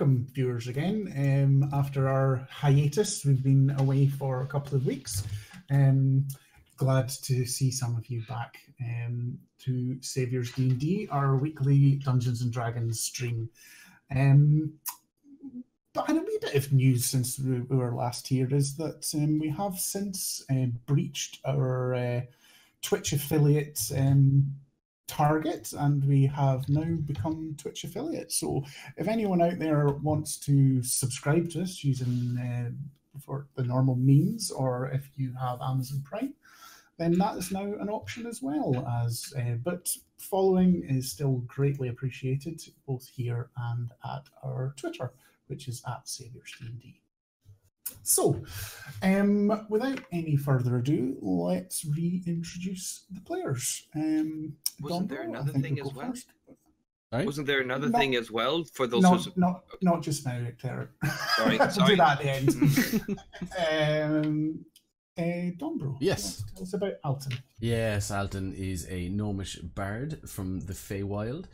welcome viewers again. After our hiatus, we've been away for a couple of weeks. Glad to see some of you back to Saviours DnD, our weekly Dungeons and Dragons stream. But a wee bit of news since we were last here is that we have since breached our Twitch affiliate target, and we have now become Twitch affiliates. So if anyone out there wants to subscribe to us using for the normal means, or if you have Amazon Prime, then that is now an option as well. As but following is still greatly appreciated, both here and at our Twitter, which is at SavioursDnD. So, without any further ado, let's reintroduce the players. Wasn't there another thing as well? Right? Wasn't there another thing as well for those? Not just now, Terry. Sorry, we'll sorry. do that at the end. Dombro, yes. Tell us about Alton. Yes, Alton is a gnomish bard from the Feywild.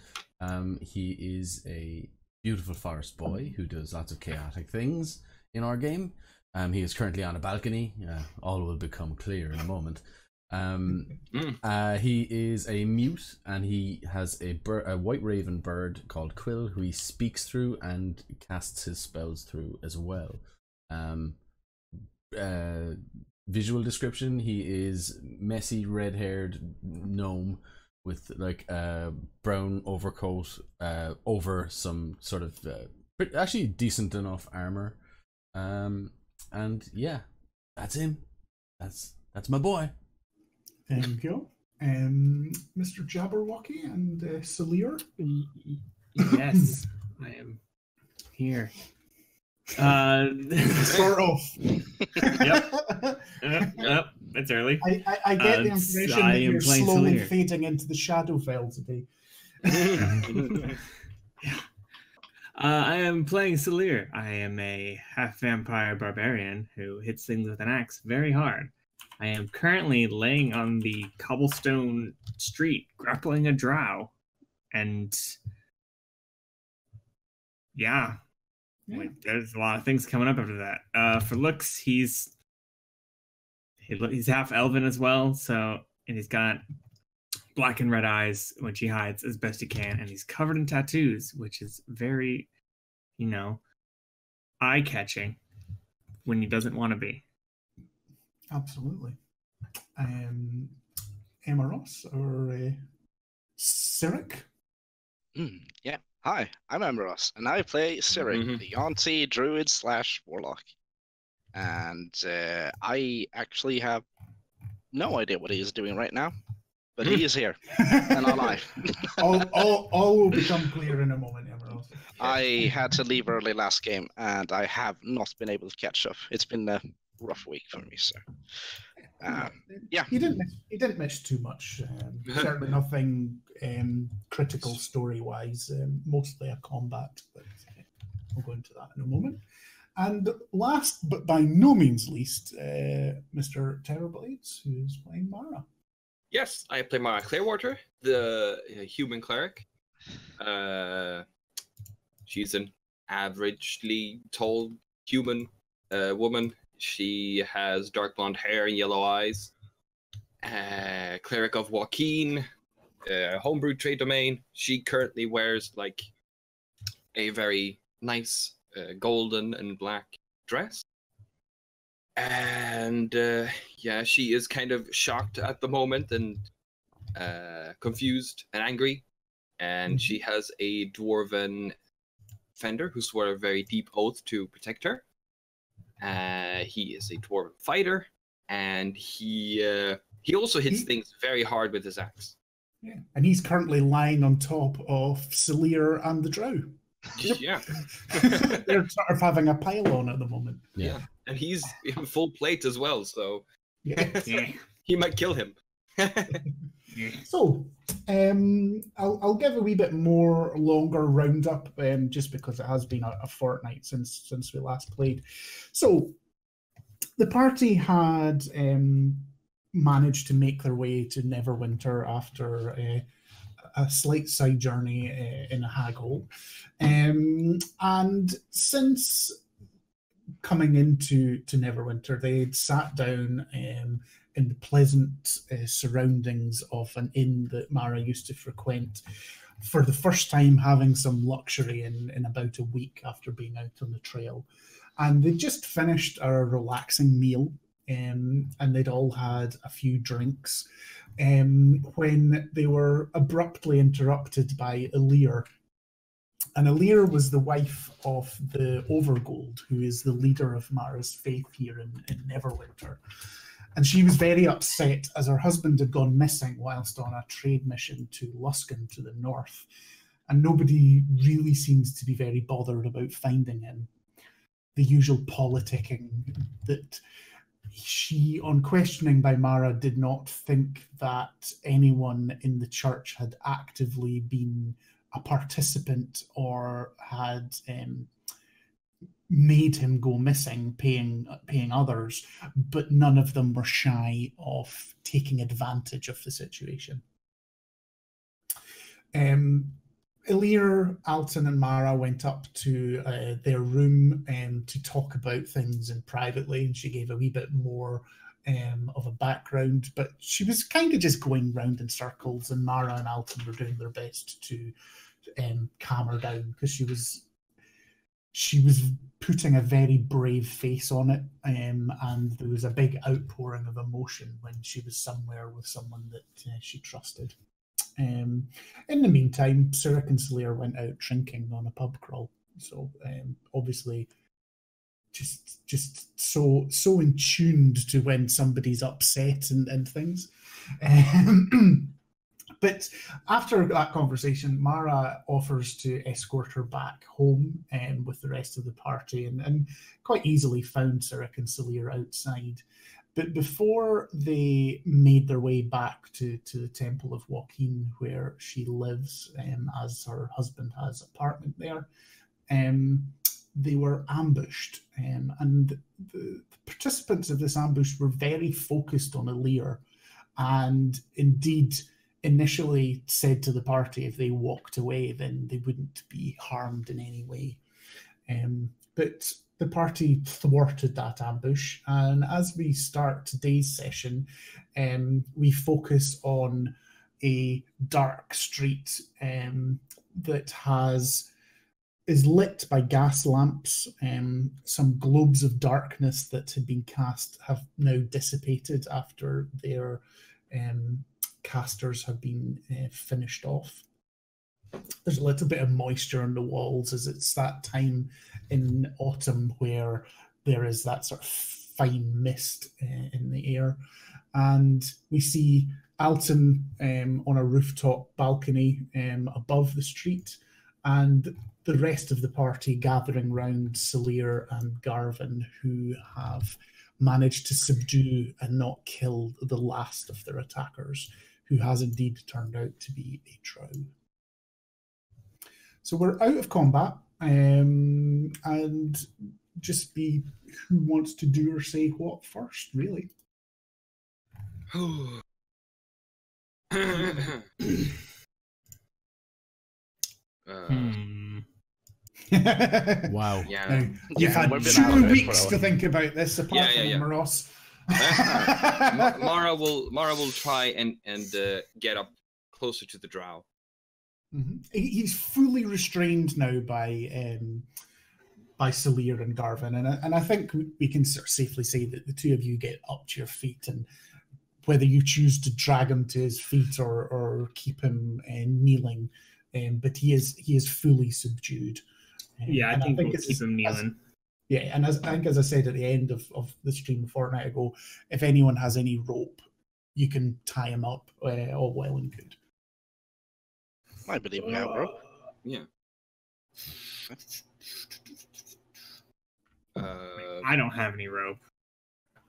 He is a beautiful forest boy who does lots of chaotic things in our game. He is currently on a balcony. All will become clear in a moment. He is a mute, and he has a white raven bird called Quill, who he speaks through and casts his spells through as well. Visual description: he is messy, red-haired gnome with like a brown overcoat over some sort of actually decent enough armor. And yeah, that's him. That's my boy. Thank you. Mr. Jabberwocky and Salir. Yes, I am here. Sort of. Yep. It's early. I get the impression that you're slowly fading into the Shadowfell today. I am playing Salir. I am a half-vampire barbarian who hits things with an axe very hard. I am currently laying on the cobblestone street, grappling a drow. And yeah. There's a lot of things coming up after that. For looks, he's half elven as well, and he's got black and red eyes, which he hides as best he can, and he's covered in tattoos, which is very, eye-catching when he doesn't want to be. Absolutely. Emma Ross or Cyric? Yeah. Hi, I'm Emma Ross, and I play Cyric, the yuan-ti druid / warlock. And I actually have no idea what he is doing right now. But he is here and alive. all will become clear in a moment, Emerald. I had to leave early last game, and I have not been able to catch up. It's been a rough week for me, so yeah. He didn't miss too much. Certainly nothing critical story-wise. Mostly a combat, but we'll go into that in a moment. And last, but by no means least, Mr. Terrorblades, who is playing Mara. Yes, I play Mara Clearwater, the human cleric. She's an averagely tall human woman. She has dark blonde hair and yellow eyes. Cleric of Joaquin, homebrew trade domain. She currently wears like a very nice golden and black dress. And yeah, she is kind of shocked at the moment and confused and angry. And she has a dwarven fender who swore a very deep oath to protect her. He is a dwarven fighter, and he also hits things very hard with his axe. Yeah, and he's currently lying on top of Salir and the drow. Yeah. They're sort of having a pile on at the moment. Yeah. And he's in full plate as well, so yeah. He might kill him. So, I'll give a wee bit more longer roundup, just because it has been a fortnight since we last played. So, the party had managed to make their way to Neverwinter after a slight side journey in a haggle. And since coming into Neverwinter, they had sat down in the pleasant surroundings of an inn that Mara used to frequent, for the first time having some luxury in about a week after being out on the trail. And they just finished a relaxing meal, and they'd all had a few drinks when they were abruptly interrupted by Elir. And Elir was the wife of the Overgold, who is the leader of Mara's faith here in Neverwinter. And she was very upset as her husband had gone missing whilst on a trade mission to Luskan to the north. And nobody really seems to be very bothered about finding him. The usual politicking that she, on questioning by Mara, did not think that anyone in the church had actively been a participant or had made him go missing, paying others, but none of them were shy of taking advantage of the situation. Elir, Alton, and Mara went up to their room to talk about things in privately, and she gave a wee bit more of a background, but she was kind of just going round in circles, and Mara and Alton were doing their best to calm her down, because she was putting a very brave face on it, and there was a big outpouring of emotion when she was somewhere with someone that she trusted. In the meantime, Sirik and Salir went out drinking on a pub crawl, so obviously just so in tuned to when somebody's upset and things. But after that conversation, Mara offers to escort her back home with the rest of the party, and quite easily found Sirik and Salir outside. But before they made their way back to the Temple of Joaquin, where she lives, as her husband has an apartment there, they were ambushed. And the participants of this ambush were very focused on Elir, and indeed initially said to the party if they walked away, then they wouldn't be harmed in any way. But the party thwarted that ambush, and as we start today's session, we focus on a dark street that is lit by gas lamps. Some globes of darkness that had been cast have now dissipated after their casters have been finished off. There's a little bit of moisture on the walls, as it's that time in autumn where there is that sort of fine mist in the air. And we see Alton on a rooftop balcony above the street, and the rest of the party gathering round Salir and Garvin, who have managed to subdue and not kill the last of their attackers, who has indeed turned out to be a drow. So we're out of combat, and just be who wants to do or say what first, really. Wow. Yeah. Now, you've had 2 weeks to think about this, apart from Ross. Mara will try and get up closer to the drow. Mm-hmm. He's fully restrained now by Salir and Garvin, and I think we can sort of safely say that the two of you get up to your feet, and whether you choose to drag him to his feet or keep him kneeling, but he is fully subdued. I think we'll keep him kneeling. And I think, as I said at the end of the stream a fortnight ago, if anyone has any rope, you can tie him up, all well and good. I believe we have rope. Yeah. I don't have any rope.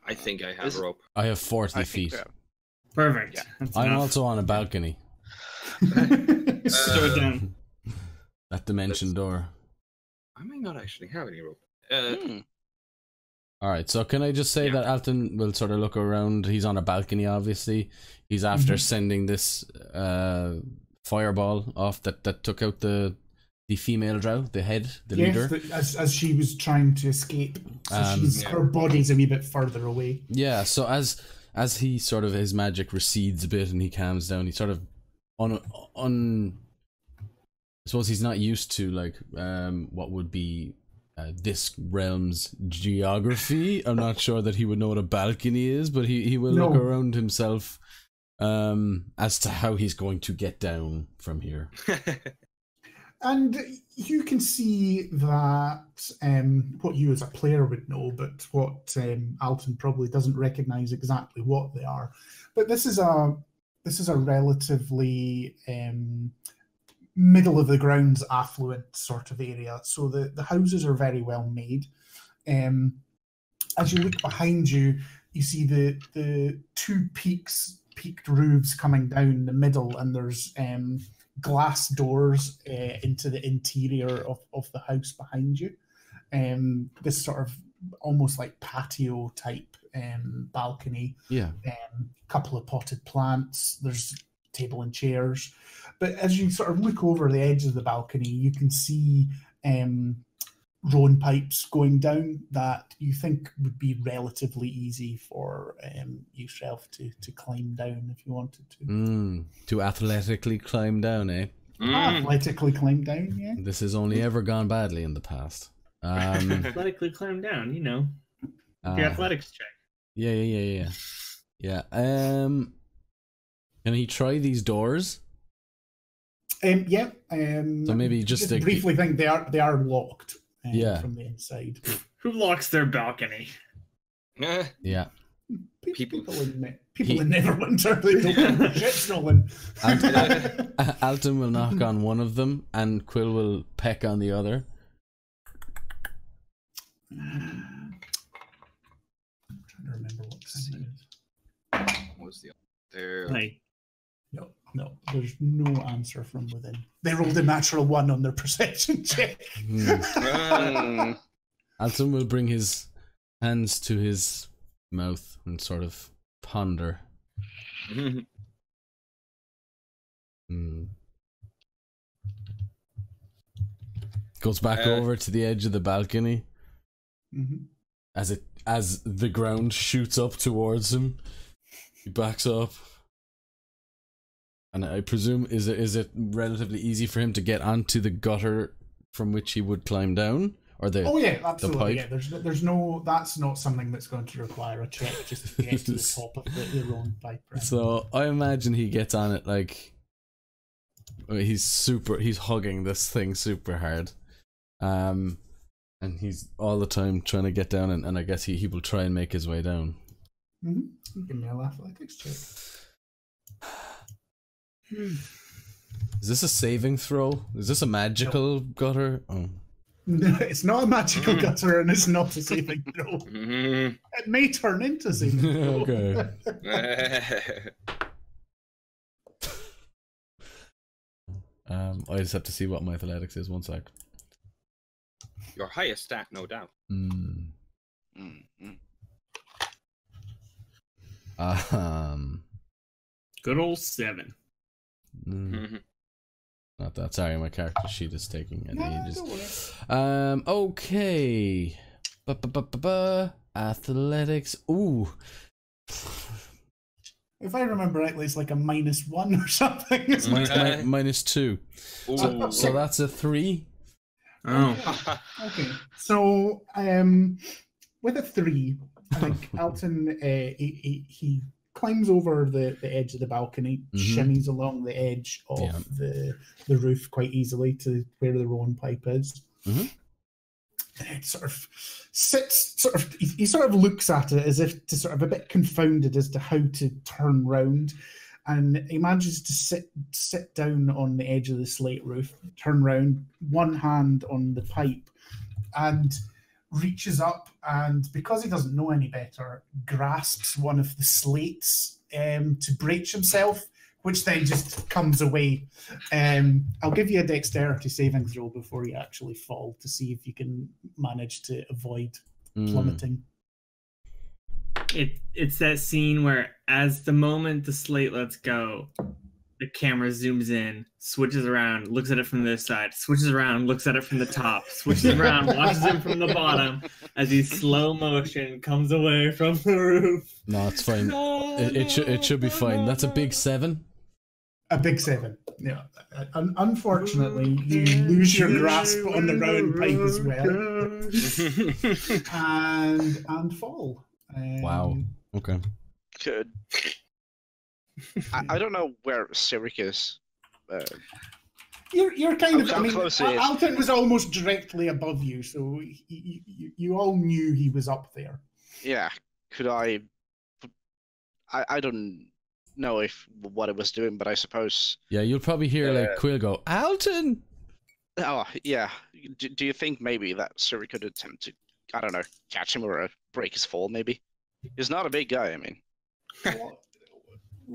I think I have rope. I have 40 feet. Perfect. Yeah. I'm also on a balcony. Throw it down. That dimension door. I might not actually have any rope. Alright, so can I just say that Alton will sort of look around. He's on a balcony, obviously. He's after sending this fireball off that took out the female drow, the head, the leader. As she was trying to escape. So her body's a wee bit further away. Yeah, so as he sort of, his magic recedes a bit and he calms down, he sort of I suppose he's not used to like what would be this realm's geography. I'm not sure that he would know what a balcony is, but he will look around himself as to how he's going to get down from here. And you can see that what you as a player would know, but what Alton probably doesn't recognize exactly what they are. But this is a relatively middle of the grounds affluent sort of area. So the houses are very well made. As you look behind you, you see the two peaked roofs coming down the middle, and there's glass doors into the interior of the house behind you. This sort of almost like patio type balcony. Yeah. Couple of potted plants. There's table and chairs. But as you sort of look over the edge of the balcony, you can see rowan pipes going down that you think would be relatively easy for yourself to climb down if you wanted to. To athletically climb down, eh? Athletically climb down, yeah. This has only ever gone badly in the past. Athletically climb down, you know. The athletics check. Yeah. Can he try these doors? Yeah. So maybe just briefly think they are locked. Yeah. From the inside. Who locks their balcony? Yeah. People in Neverwinter, they don't know shit stolen. Alton will knock on one of them, and Quill will peck on the other. I'm trying to remember what kind it is. What was the there? Like, no, there's no answer from within. They rolled a natural 1 on their perception check. Alton will bring his hands to his mouth and sort of ponder. Goes back over to the edge of the balcony. As the ground shoots up towards him, he backs up. And I presume, is it relatively easy for him to get onto the gutter from which he would climb down, or the absolutely. the pipe? Yeah, there's no. That's not something that's going to require a check just to get to the top of the rowan pipe. Right? So I imagine he gets on it like he's hugging this thing super hard, and he's all the time trying to get down, and I guess he will try and make his way down. Give me an athletics check. Is this a saving throw? Is this a magical gutter? Oh. No, it's not a magical gutter, and it's not a saving throw. It may turn into saving throw. Okay. I just have to see what my athletics is. 1 sec. Your highest stat, no doubt. good old 7. Not that. Sorry, my character sheet is taking ages. Don't worry. Okay. Athletics. Ooh. If I remember rightly, it's like a -1 or something. -2. So that's a 3. Oh. Okay. So with a 3, I think Alton he climbs over the edge of the balcony, shimmies along the edge of the roof quite easily to where the rowan pipe is. It sort of sits, he sort of looks at it as if to sort of a bit confounded as to how to turn round, and he manages to sit down on the edge of the slate roof, turn round, one hand on the pipe, and reaches up, and because he doesn't know any better, grasps one of the slates to breach himself, which then just comes away. I'll give you a dexterity saving throw before you actually fall to see if you can manage to avoid plummeting. It's that scene where, as the moment the slate lets go, The camera zooms in, switches around, looks at it from this side, switches around, looks at it from the top, switches around, watches him from the bottom as he slow motion comes away from the roof. No, it's fine. It should be fine. That's a big 7. A big 7. Yeah. Unfortunately, you lose your grasp on the round pipe as well, and fall. Wow. Okay. Good. I don't know where Sirik is. You're kind of. How I mean, close he is. Alton was almost directly above you, so you all knew he was up there. Yeah. Could I don't know what it was doing, but I suppose. Yeah, you'll probably hear like Quill go, Alton! Oh, yeah. Do you think maybe that Sirik could attempt to, I don't know, catch him or break his fall, maybe? He's not a big guy, I mean.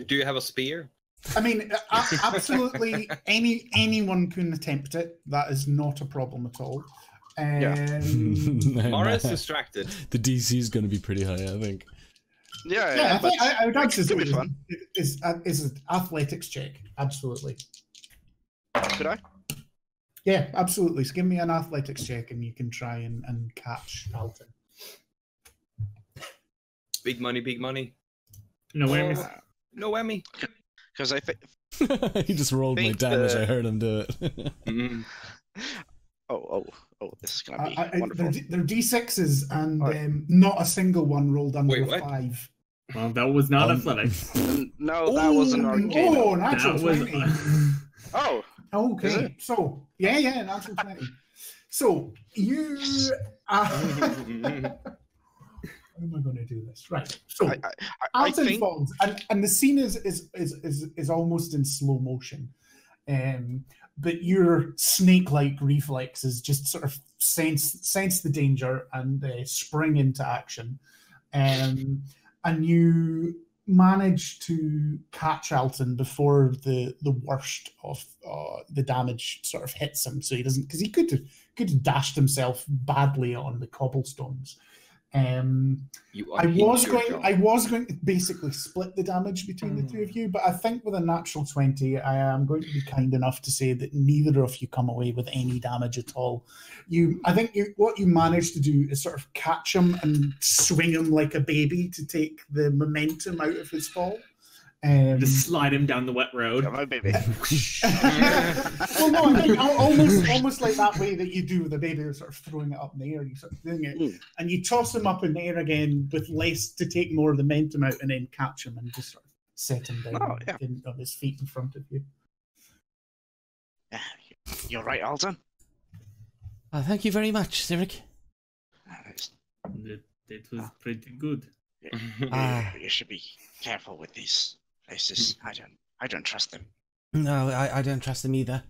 Do you have a spear? I mean, absolutely anyone can attempt it. That is not a problem at all. Mara is distracted. The DC is going to be pretty high, I think. Yeah, I would actually say be fun. Is an athletics check. Absolutely. Could I? Yeah, absolutely. So give me an athletics check and you can try and catch Alton. Big money, big money. No whammies. No whammy. Because I think. He just rolled my damage. I heard him do it. Oh! This is gonna be wonderful. They're D6s, and not a single one rolled under a 5. Well, that was not athletics. No, that was an arcane. Oh, natural 20. Oh. Okay. So yeah, natural 20. So you. How am I going to do this? Right. So Alton falls, and the scene is almost in slow motion, but your snake-like reflexes just sort of sense the danger and spring into action, and you manage to catch Alton before the worst of the damage sort of hits him. So he doesn't, because he could have dashed himself badly on the cobblestones. I was going to basically split the damage between the two of you, but I think with a natural 20, I am going to be kind enough to say that neither of you come away with any damage at all. What you managed to do is sort of catch him and swing him like a baby to take the momentum out of his fall. Just slide him down the wet road. My baby. Well, no, I think almost like that way that you do with a baby, sort of throwing it up in the air, you sort of doing it, and you toss him up in the air again with less to take more of the momentum out, and then catch him and just sort of set him down on his feet in front of you. You're right, Alton. Thank you very much, Sirik. It was pretty good. You should be careful with these places. I don't trust them. No, I don't trust them either.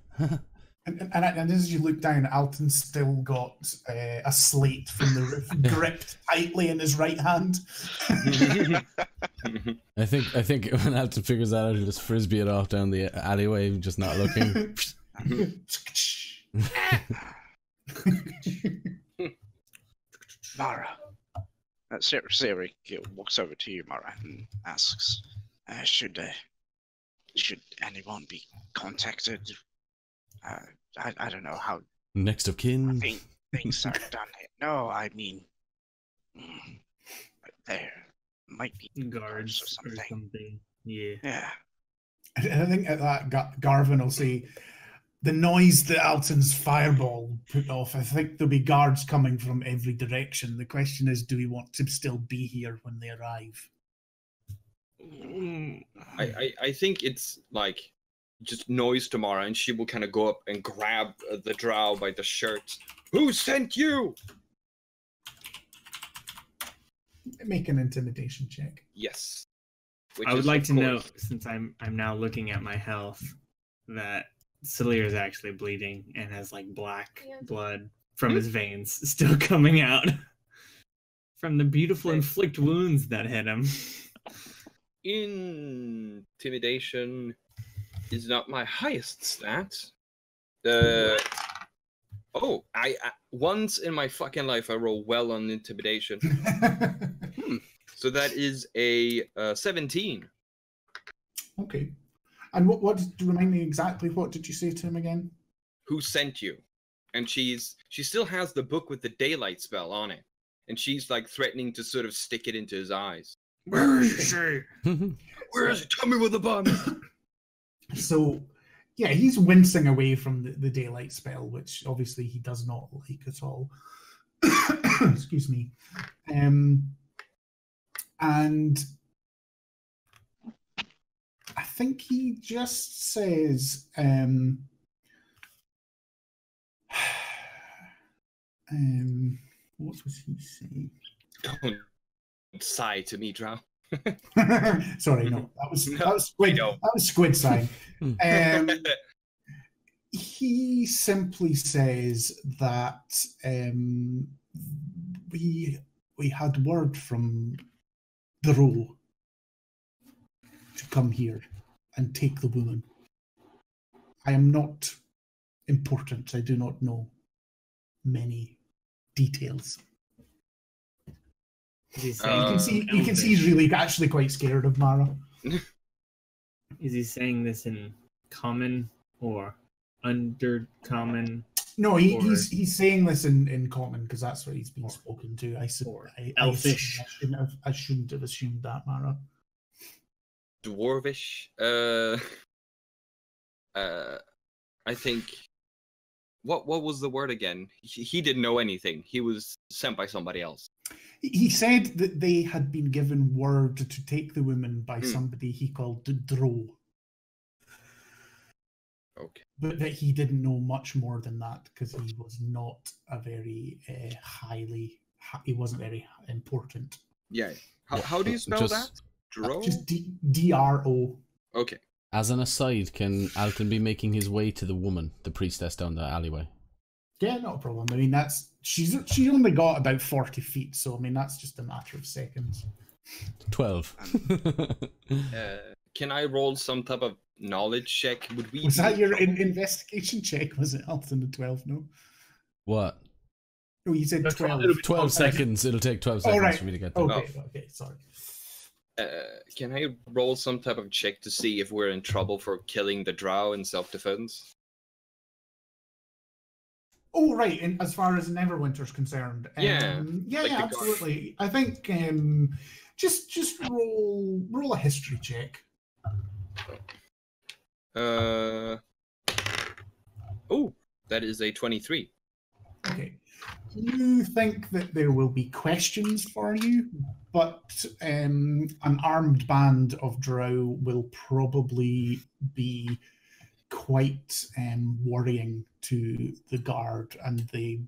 And as you look down, Alton's still got a slate from the roof gripped tightly in his right hand. I think when Alton figures that out, he'll just frisbee it off down the alleyway, just not looking. Mara. Sirik walks over to you, Mara, and asks, should anyone be contacted? I don't know how... Next of kin? Things are done here. No, I mean... there might be guards or something. Yeah. I think at that, Garvin will say, the noise that Alton's fireball put off, I think there'll be guards coming from every direction. The question is, do we want to still be here when they arrive? I think it's like just noise tomorrow, and she will kind of go up and grab the drow by the shirt. Who sent you? Make an intimidation check. Yes. I would like to know, since I'm now looking at my health, that Salir is actually bleeding and has like black blood from his veins still coming out from the beautiful inflict wounds that hit him. Intimidation is not my highest stat. I once in my fucking life I roll well on intimidation. So that is a 17. Okay. And what remind me exactly, what did you say to him again? Who sent you? And she still has the book with the daylight spell on it. And she's like threatening to sort of stick it into his eyes. Where is she? Where is he? Tell me where the bomb is. So, yeah, he's wincing away from the daylight spell, which obviously he does not like at all. Excuse me. And I think he just says, what was he saying? Don't sigh to me, drow. Sorry, no, that was squid. That was squid sighing. He simply says that we had word from the drow to come here and take the woman. I am not important. I do not know many details. Is he saying You can see he's really actually quite scared of Mara. Is he saying this in common or undercommon? No, he's saying this in common because that's what he's been spoken to. Elfish. I shouldn't have assumed that, Mara. Dwarvish. I think. What was the word again? He didn't know anything. He was sent by somebody else. He said that they had been given word to take the woman by somebody he called drow. Okay. But that he didn't know much more than that because he was not a very he wasn't very important. Yeah. How do you spell that? Drow? Just D-R-O. Okay. As an aside, can Alton be making his way to the woman, the priestess down the alleyway? Yeah, not a problem. I mean, she only got about 40 feet, so I mean that's just a matter of seconds. 12. Can I roll some type of knowledge check? Was that your investigation check? Was it Alton the 12? No. What? No, you said 12. 12 seconds. It'll take 12 seconds for me to get there. Okay, sorry. Can I roll some type of check to see if we're in trouble for killing the drow in self-defense? Oh, right. And as far as Neverwinter's concerned, yeah, absolutely. I think just roll a history check. Oh, that is a 23. Okay. You think that there will be questions for you, but an armed band of drow will probably be quite worrying to the guard, and they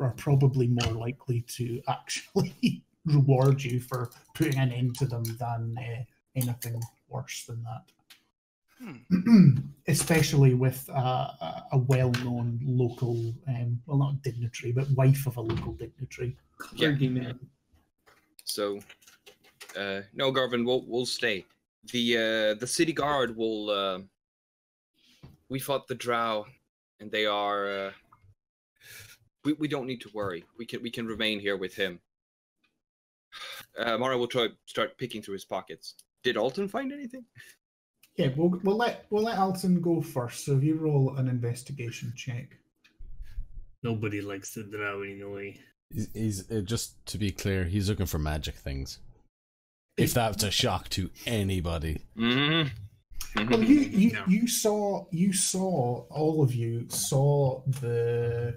are probably more likely to actually reward you for putting an end to them than anything worse than that. Especially with a well-known local, well, not dignitary, but wife of a local dignitary. Yeah. So, no, Garvin, we'll stay. The city guard will. We fought the drow, and they are. We don't need to worry. We can remain here with him. Mara will start picking through his pockets. Did Alton find anything? Yeah, we'll let Alton go first. So if you roll an investigation check. Nobody likes the drow anyway. He's just to be clear, he's looking for magic things. If that's a shock to anybody. Mm-hmm. Well, you saw all of you saw the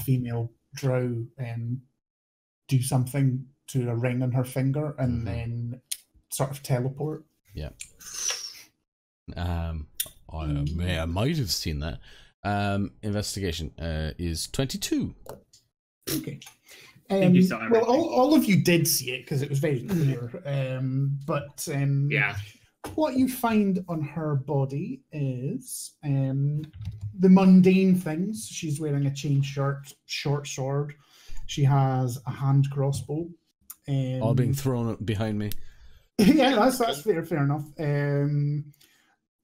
female drow do something to a ring on her finger and then sort of teleport. Yeah. I might have seen that. Investigation is 22. Okay. Well, all of you did see it because it was very clear. Yeah. What you find on her body is the mundane things. She's wearing a chain shirt, short sword. She has a hand crossbow. All being thrown behind me. Yeah, that's fair enough.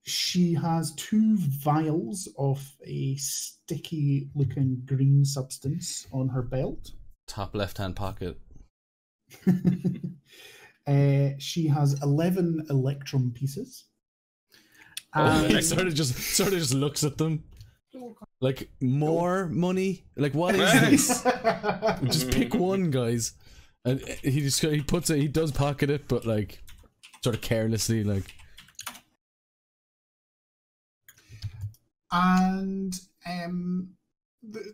She has 2 vials of a sticky-looking green substance on her belt. Top left-hand pocket. She has 11 electrum pieces. He sort of just looks at them. Like, more money? Like, what is this? Just pick one, guys. And he does pocket it, but like, sort of carelessly, like. And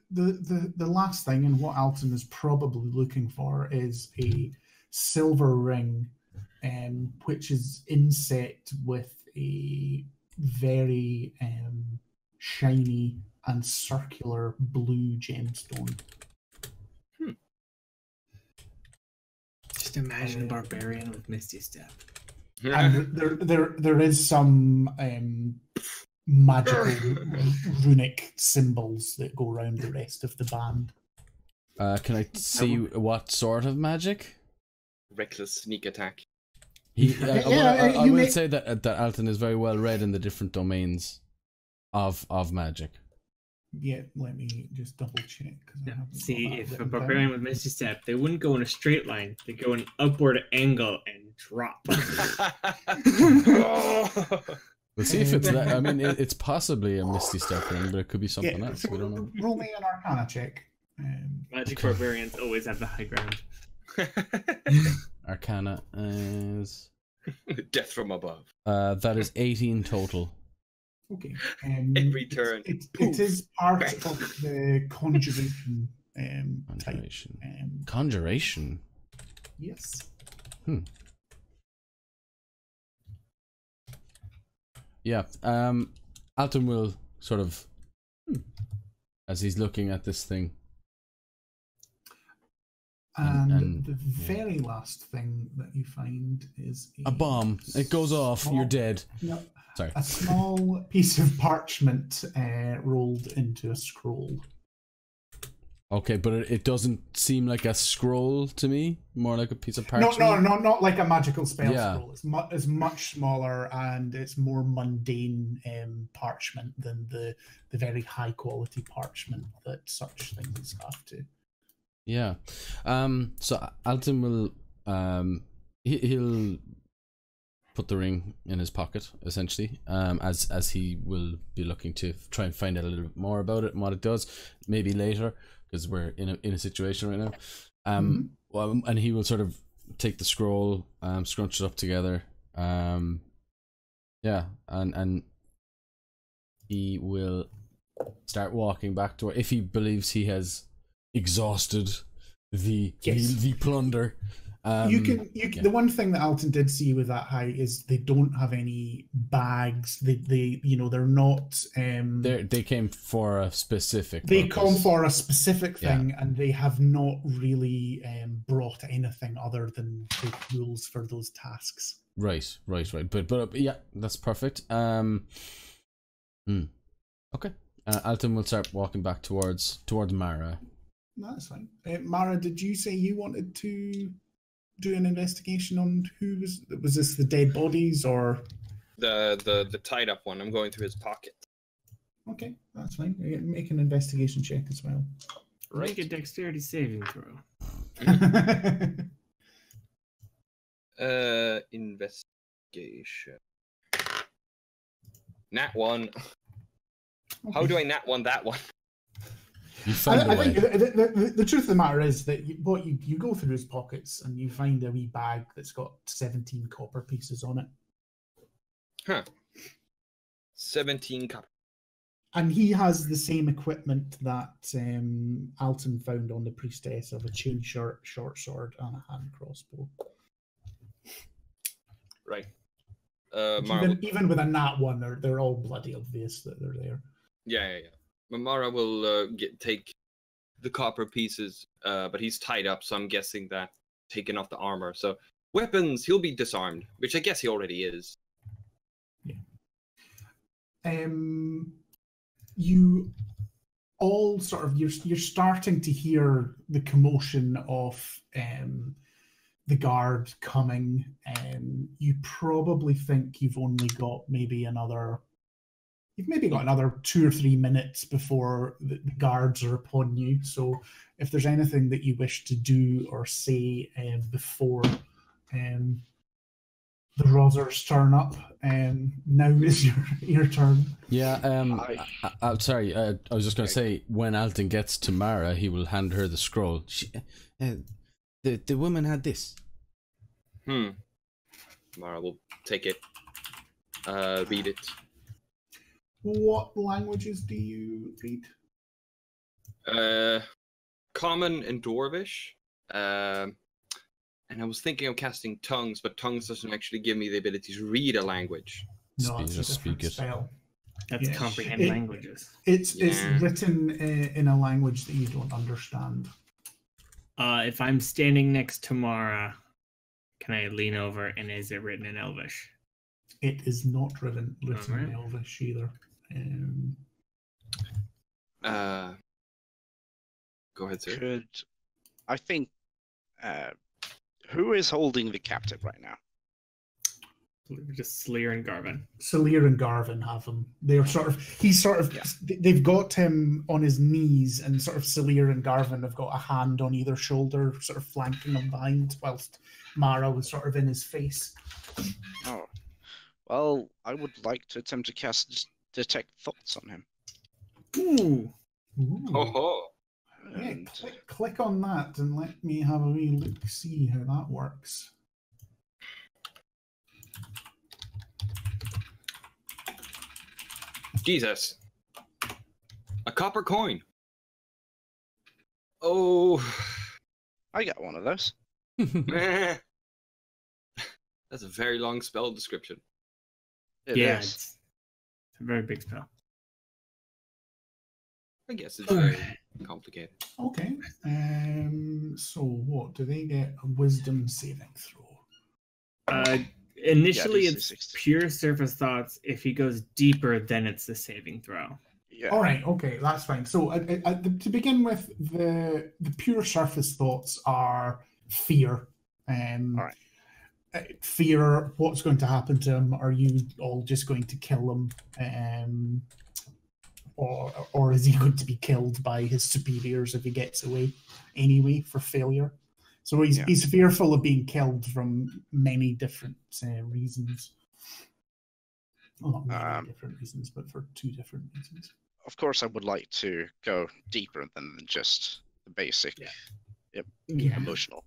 the last thing, and what Alton is probably looking for, is a silver ring, which is inset with a very shiny and circular blue gemstone. Just imagine a barbarian with Misty Step. And there is some magical runic symbols that go around the rest of the band. Can I see what sort of magic? Reckless sneak attack. I will say that Alton is very well read in the different domains of magic. Yeah, let me just double check. See, if a barbarian with Misty Step, they wouldn't go in a straight line. They go in an upward angle and drop. We'll see if it's that. I mean, it's possibly a Misty Step ring, but it could be something else. So We don't know. roll me an Arcana check. Magic barbarians always have the high ground. Arcana is death from above. That is 18 total. Okay. Every turn. It is part of the conjuration type. Conjuration. Yes. Yeah. Alton will sort of, as he's looking at this thing. And the very last thing that you find is a bomb. It goes off. You're dead. No, sorry. A small piece of parchment rolled into a scroll. Okay, but it doesn't seem like a scroll to me. More like a piece of parchment. No, not like a magical spell scroll. It's much smaller and it's more mundane parchment than the very high quality parchment that such things have to. Yeah. So Alton will he'll put the ring in his pocket, essentially, as he will be looking to try and find out a little bit more about it and what it does, maybe later, because we're in a situation right now. Well, and he will sort of take the scroll, scrunch it up together, yeah, and he will start walking back to if he believes he has exhausted the plunder. The one thing that Alton did see with that height is they don't have any bags. They're not. They came for a specific. They come for a specific thing, and they have not really brought anything other than the rules for those tasks. Right. But yeah, that's perfect. Okay. Alton will start walking back towards Mara. No, that's fine. Mara, did you say you wanted to do an investigation on who was this the dead bodies or the tied up one? I'm going through his pocket. Okay, that's fine. Make an investigation check as well. Make a dexterity saving throw. Investigation. Nat 1. Okay. How do I nat 1 that one? You found I think the truth of the matter is that you go through his pockets and you find a wee bag that's got 17 copper pieces on it. Huh. 17 copper. And he has the same equipment that Alton found on the priestess of a chain shirt, short sword, and a hand crossbow. Right. Even with a nat 1, they're all bloody obvious that they're there. Yeah. Mamara will take the copper pieces, but he's tied up, so I'm guessing that taking off the armor. So weapons, he'll be disarmed, which I guess he already is. Yeah. You all sort of you're starting to hear the commotion of the guard coming. You probably think you've only got maybe another 2 or 3 minutes before the guards are upon you. So if there's anything that you wish to do or say before The Rozzers turn up, and now is your turn. Yeah, I'm sorry, I was just going to say, when Alton gets to Mara, he will hand her the scroll. The woman had this. Mara will take it, read it. What languages do you read? Common and Dwarvish. And I was thinking of casting Tongues, but Tongues doesn't actually give me the ability to read a language. No, it's Just a speak different it. spell. That's comprehend languages. It's written in a language that you don't understand. If I'm standing next to Mara, can I lean over and is it written in Elvish? It is not written Alright. in Elvish either. Go ahead, sir. I think who is holding the captive right now? Just Sleer and Garvin. Salir and Garvin have him. They're they've got him on his knees, and sort of Salir and Garvin have got a hand on either shoulder, sort of flanking him behind, whilst Mara was sort of in his face. Oh, well, I would like to attempt to cast Detect Thoughts on him. Ooh. Oh, Yeah, And click on that and let me have a wee look, see how that works. Jesus. A copper coin. Oh. I got one of those. That's a very long spell description. It Yeah, is. it's a very big spell. I guess it's very complicated. Okay. So what do they get? A wisdom saving throw. Initially, Yeah, it's DC60. pure surface thoughts. If he goes deeper, then it's the saving throw. Yeah. All right. Okay, that's fine. So to begin with, the pure surface thoughts are fear. All right. Fear. What's going to happen to him? Are you all just going to kill him? Or is he going to be killed by his superiors if he gets away anyway for failure? So he's fearful of being killed from many different reasons. Well, not many different reasons, but for two different reasons. Of course, I would like to go deeper than just the basic, emotional.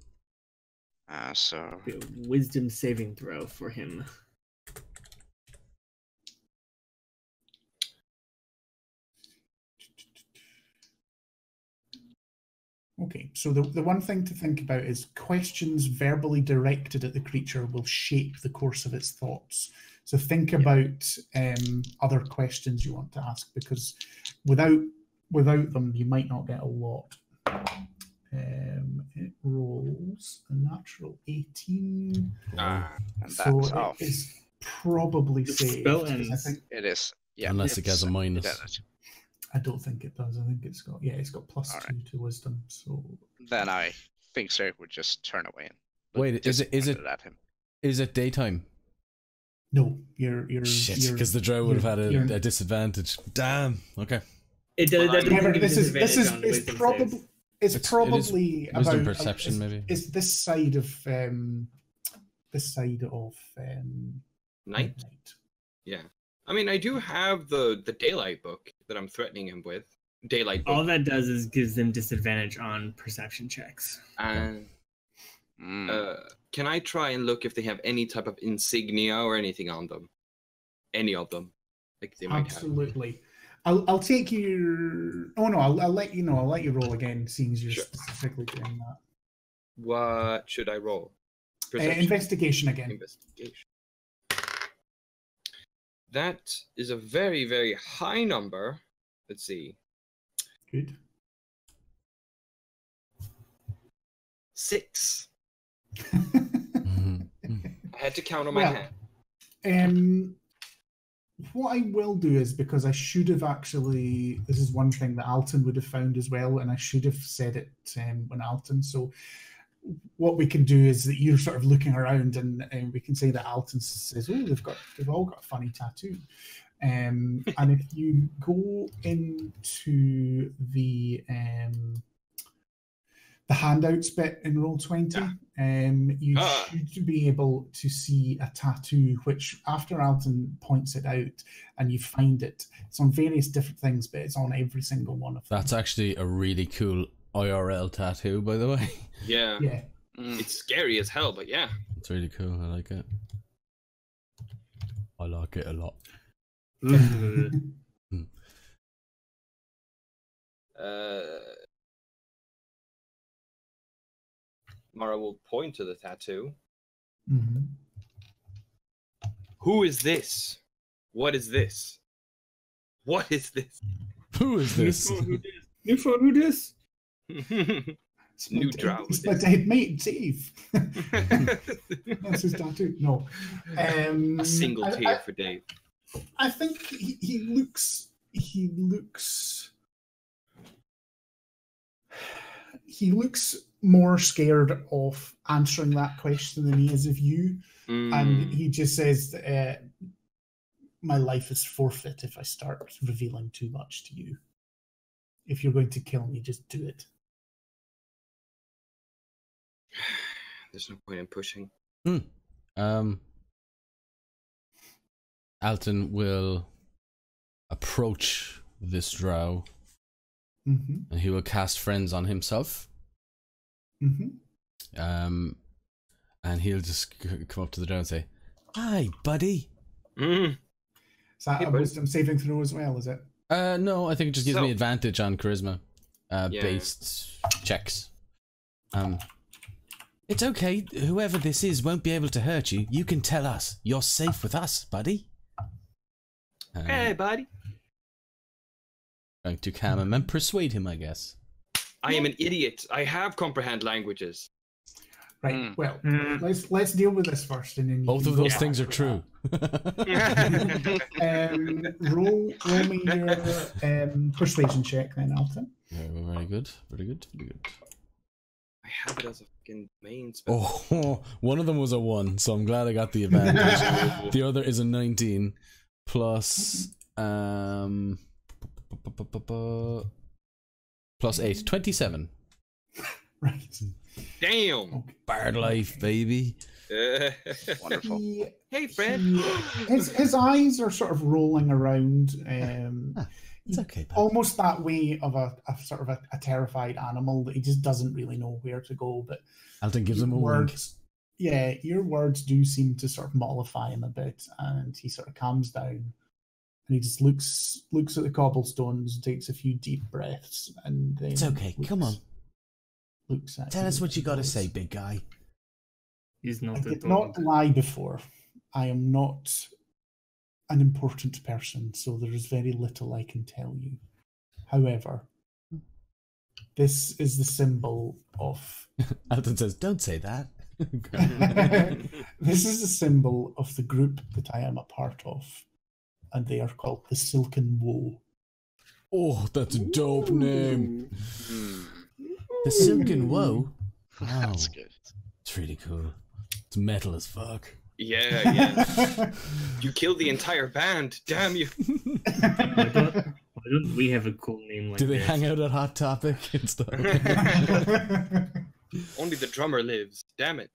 So Be a wisdom saving throw for him. Okay, so the one thing to think about is questions verbally directed at the creature will shape the course of its thoughts. So think about other questions you want to ask, because without them, you might not get a lot. It rolls a natural 18. and So that's off. it is probably saved. spell Because I ends. think It is. Yeah. Unless it gets a minus. It is. I don't think it does. I think it's got plus All 2 to wisdom. So Then I think Sarah would just turn away and look Wait, is it disappointed at him. is it daytime? no, you're Shit, because the drow would have had a disadvantage. Damn. Okay. It does. That Remember, doesn't give this you is disadvantage on the it's wisdom probably saves. it's probably wisdom about perception, maybe? It's this side of Night? Yeah. I mean, I do have the daylight book that I'm threatening him with. Daylight book. All that does is gives them disadvantage on perception checks. And can I try and look if they have any type of insignia or anything on them? Any of them? Like they might Absolutely. I'll take your. Oh no, I'll let you know. I'll let you roll again, seeing as you're specifically doing that. What should I roll? Perception? Investigation again. Investigation. That is a very, very high number. Let's see. Good. 6. I had to count on my hand. What I will do is, because I should have actually, this is one thing that Alton would have found as well, and I should have said it when Alton. So what we can do is that you're sort of looking around, and we can say that Alton says, "Oh, they've all got a funny tattoo." And if you go into the the handouts bit in Roll20. You should be able to see a tattoo, which after Alton points it out and you find it, it's on various different things, but it's on every single one of them. That's actually a really cool IRL tattoo, by the way. Yeah. Yeah. It's scary as hell, but yeah. It's really cool. I like it. I like it a lot. Mara will point to the tattoo. Mm-hmm. Who is this? What is this? What is this? Who is this? New phone, who this? New drow. It's my dead mate, Dave. That's his tattoo. No. A single tear for Dave. I think he looks more scared of answering that question than he is of you. And he just says, my life is forfeit if I start revealing too much to you. If you're going to kill me, just do it. There's no point in pushing. Alton will approach this drow, and he will cast friends on himself. And he'll just come up to the drow and say, "Hi, buddy." Is that a wisdom saving throw as well, is it? No, I think it just gives me advantage on charisma based checks. It's okay. Whoever this is won't be able to hurt you. You can tell us. You're safe with us, buddy. Hey, buddy. Going to calm him and persuade him, I guess. I am an idiot. I have comprehend languages. Right. Well, let's deal with this first, and then both of those things are true. Roll me your persuasion check, then, Alton. Very good. Very good. Very good. I have it as a fucking main spell. Oh, one of them was a 1, so I'm glad I got the advantage. The other is a 19 plus plus 8, 27. Right. Damn. Bard life, baby. Wonderful. Hey, Fred. His eyes are sort of rolling around. It's okay, pal. Almost that way of a sort of a terrified animal that he just doesn't really know where to go. But Alton gives him a wink. Yeah, your words do seem to sort of mollify him a bit, and he sort of calms down, and he just looks at the cobblestones, takes a few deep breaths, and then it's okay. Come on. Looks at Tell us what you got to say, big guy. He's not. I did not lie before. I am not an important person, so there is very little I can tell you. However, this is the symbol of... Alton says, don't say that. This is the symbol of the group that I am a part of, and they are called the Silken Woe. Oh, that's a dope name. The Silken Woe? Wow. That's good. It's really cool. It's metal as fuck. Yeah. You killed the entire band. Damn you. Why don't we have a cool name like Do they this? hang out at Hot Topic and stuff? Only the drummer lives. Damn it.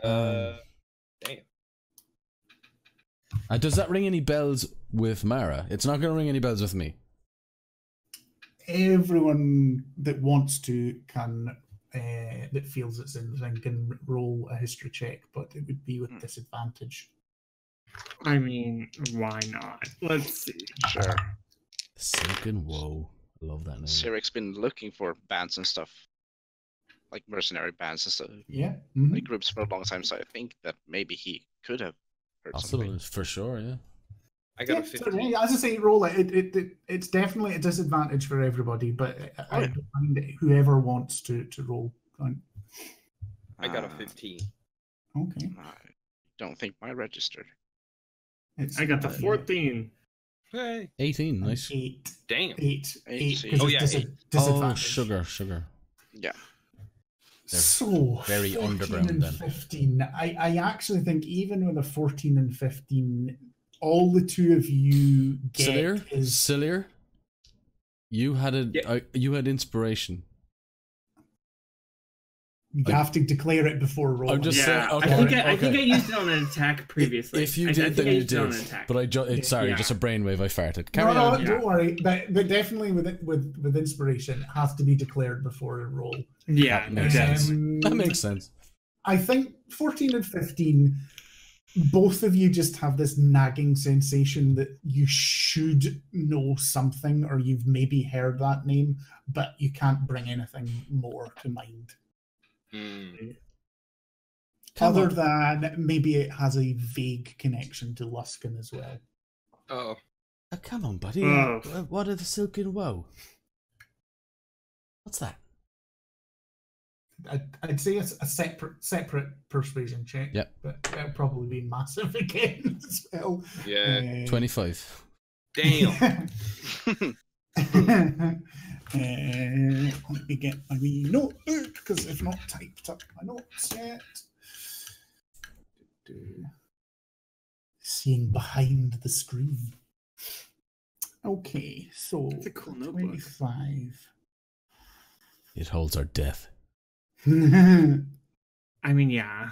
Damn. Does that ring any bells with Mara? It's not going to ring any bells with me. Everyone that wants to can... that feels it's in the thing can roll a history check, but it would be with disadvantage. I mean, why not? Let's see. Sure. The Silken Woe. I love that name. Cyric's been looking for bands and stuff, like mercenary bands and stuff, Yeah. like groups for a long time. So I think that maybe he could have heard Possible, something. for sure, yeah. I got a 15. As I say, roll it. It's definitely a disadvantage for everybody, but I don't mind it. Whoever wants to roll. I got a 15. Okay. I don't think mine registered. I got the 14. Hey. 18, nice. 8. Damn. 8. Eight. 'Cause Oh, it's yeah, disadvantage. Oh, sugar. Yeah. They're So very 14 underground and then. 15. I actually think even with a 14 and 15, all the two of you get Cillier, you had you had inspiration. You have to declare it before rolling. I'm just saying. Okay, I think I used it on an attack previously. If you did, then you did. But sorry, Yeah. just a brainwave. I farted. Carry No, on. don't worry. But definitely with inspiration, it has to be declared before a roll. Yeah, That makes sense. Um, That makes sense. I think 14 and 15, both of you just have this nagging sensation that you should know something, or you've maybe heard that name, but you can't bring anything more to mind. Other than maybe it has a vague connection to Luskin as well. Oh. Come on, buddy. Oh. What are the Silken Woe? What's that? I'd say it's a separate persuasion check. Yep. But it'll probably be massive again as well. Yeah. 25. Damn. Let me get my wee notebook, because I've not typed up my notes yet. Seeing behind the screen. Okay, so It's a cool notebook. 25. It holds our death. I mean, yeah.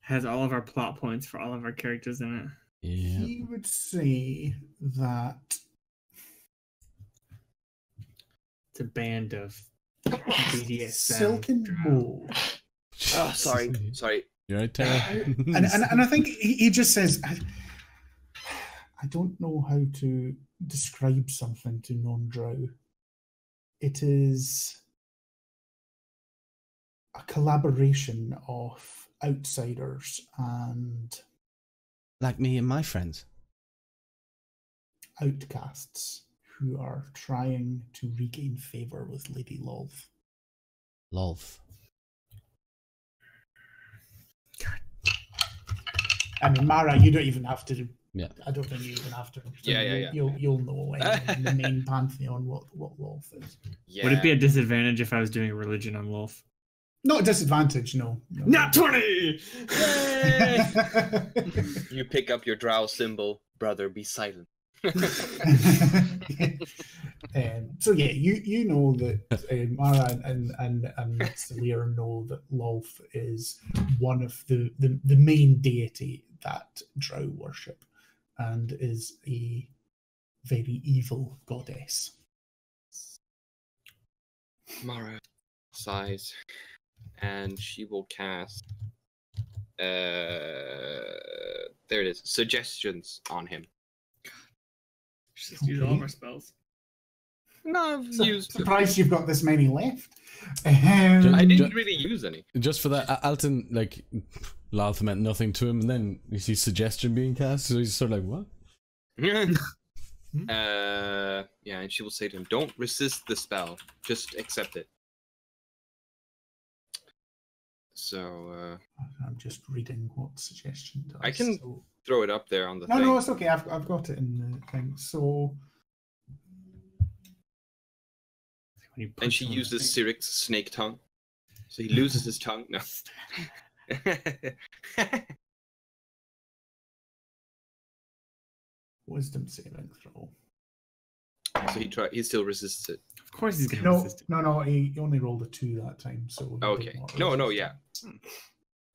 Has all of our plot points for all of our characters in it. Yeah. He would say that It's a band of BDSM. Silken drow. Bow. Oh, sorry. You're right, Tara. and I think he just says, I don't know how to describe something to non-drow. It is a collaboration of outsiders and Like me and my friends. outcasts who are trying to regain favor with Lady Lolth. Love. I mean, Mara, you don't even have to. Yeah. I don't think you even have to. Yeah. You'll know in the main pantheon what Lolth is. Yeah. Would it be a disadvantage if I was doing a religion on Wolf? Not a disadvantage, no. Not 20! Yay! You pick up your drow symbol, brother, be silent. So yeah, you know that Mara and Celir know that Lolth is one of the main deity that drow worship, and is a very evil goddess. Mara sighs, and she will cast. There it is. Suggestions on him. Just use all of our spells. No, I've used. Surprised you've got this many left. I didn't really use any. Just for that, Alton, like, Lalth meant nothing to him, and then you see suggestion being cast, so he's sort of like, what? Yeah, and she will say to him, "Don't resist the spell. Just accept it." So I'm just reading what suggestion does. I can so... throw it up there on the No, thing. no, it's okay. I've got it in the thing. So. And she uses Siric's snake tongue. So he loses his tongue. No. Wisdom saving throw. So he still resists it. Of course he's going to resist it. No, he only rolled a 2 that time. So Okay. No, yeah.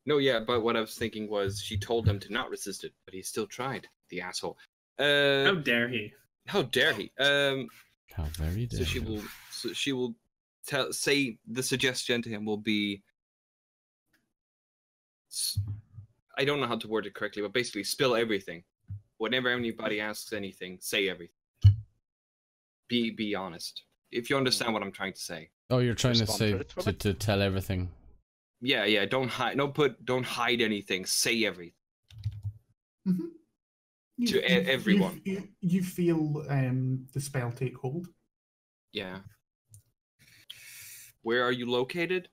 No, yeah, but what I was thinking was she told him to not resist it, but he still tried, the asshole. How dare he? How dare he? How very dare So she will say the suggestion to him will be, I don't know how to word it correctly, but basically spill everything. Whenever anybody asks anything, say everything. Be honest. If you understand what I'm trying to say. Oh, you're trying to Respond say truthfully? to tell everything. Yeah. Don't hide. Don't hide anything. Say everything. Mm-hmm. To everyone. You feel the spell take hold. Yeah. Where are you located?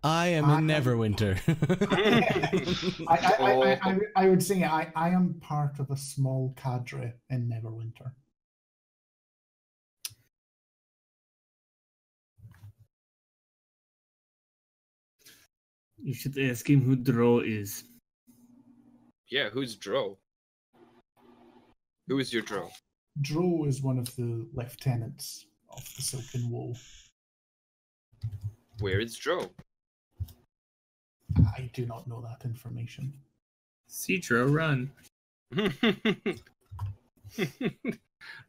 I am in Neverwinter. I would say I am part of a small cadre in Neverwinter. You should ask him who Drow is. Yeah, who's Drow? Who is your Drow? Drow is one of the lieutenants of the Silken Woe. Where is Dro? I do not know that information. Citro, run.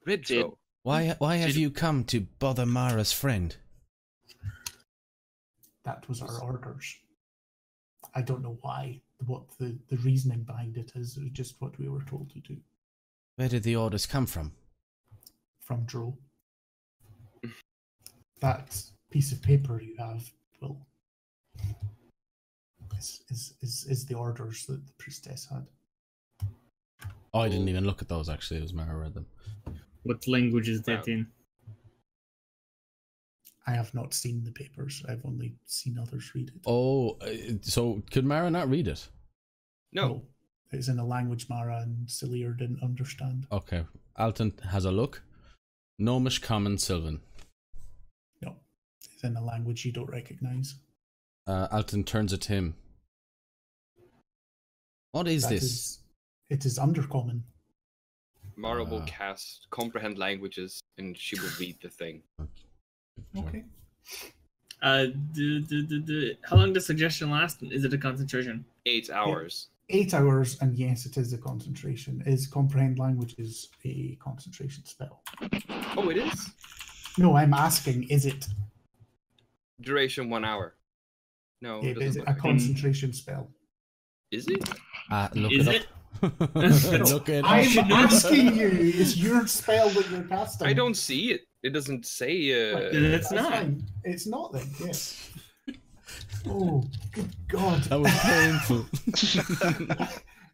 Red Dro. Why have you come to bother Mara's friend? That was our orders. I don't know why, what the reasoning behind it is. It was just what we were told to do. Where did the orders come from? From Drow. That piece of paper you have is the orders that the priestess had. Oh, I didn't even look at those, actually. It was Mara read them. What language is that in? I have not seen the papers. I've only seen others read it. Oh, so could Mara not read it? No. It's in a language Mara and Selir didn't understand. Okay. Alton has a look. Gnomish, Common, Sylvan. No. It's in a language you don't recognize. Alton turns it to him. What is this? It is Undercommon. Mara will cast Comprehend Languages, and she will read the thing. Okay. How long does suggestion last? Is it a concentration? 8 hours. 8 hours, and yes, it is a concentration. Is Comprehend Languages a concentration spell? Oh, it is? No, I'm asking, is it? Duration 1 hour. No, it Is doesn't it a concentration spell? Is it? Look Is it it? up. Look it up. I'm asking you. It's your spell that you're casting. I don't see it. It doesn't say. It's That's not. fine. It's not then. Yes. Oh, good God. That was painful.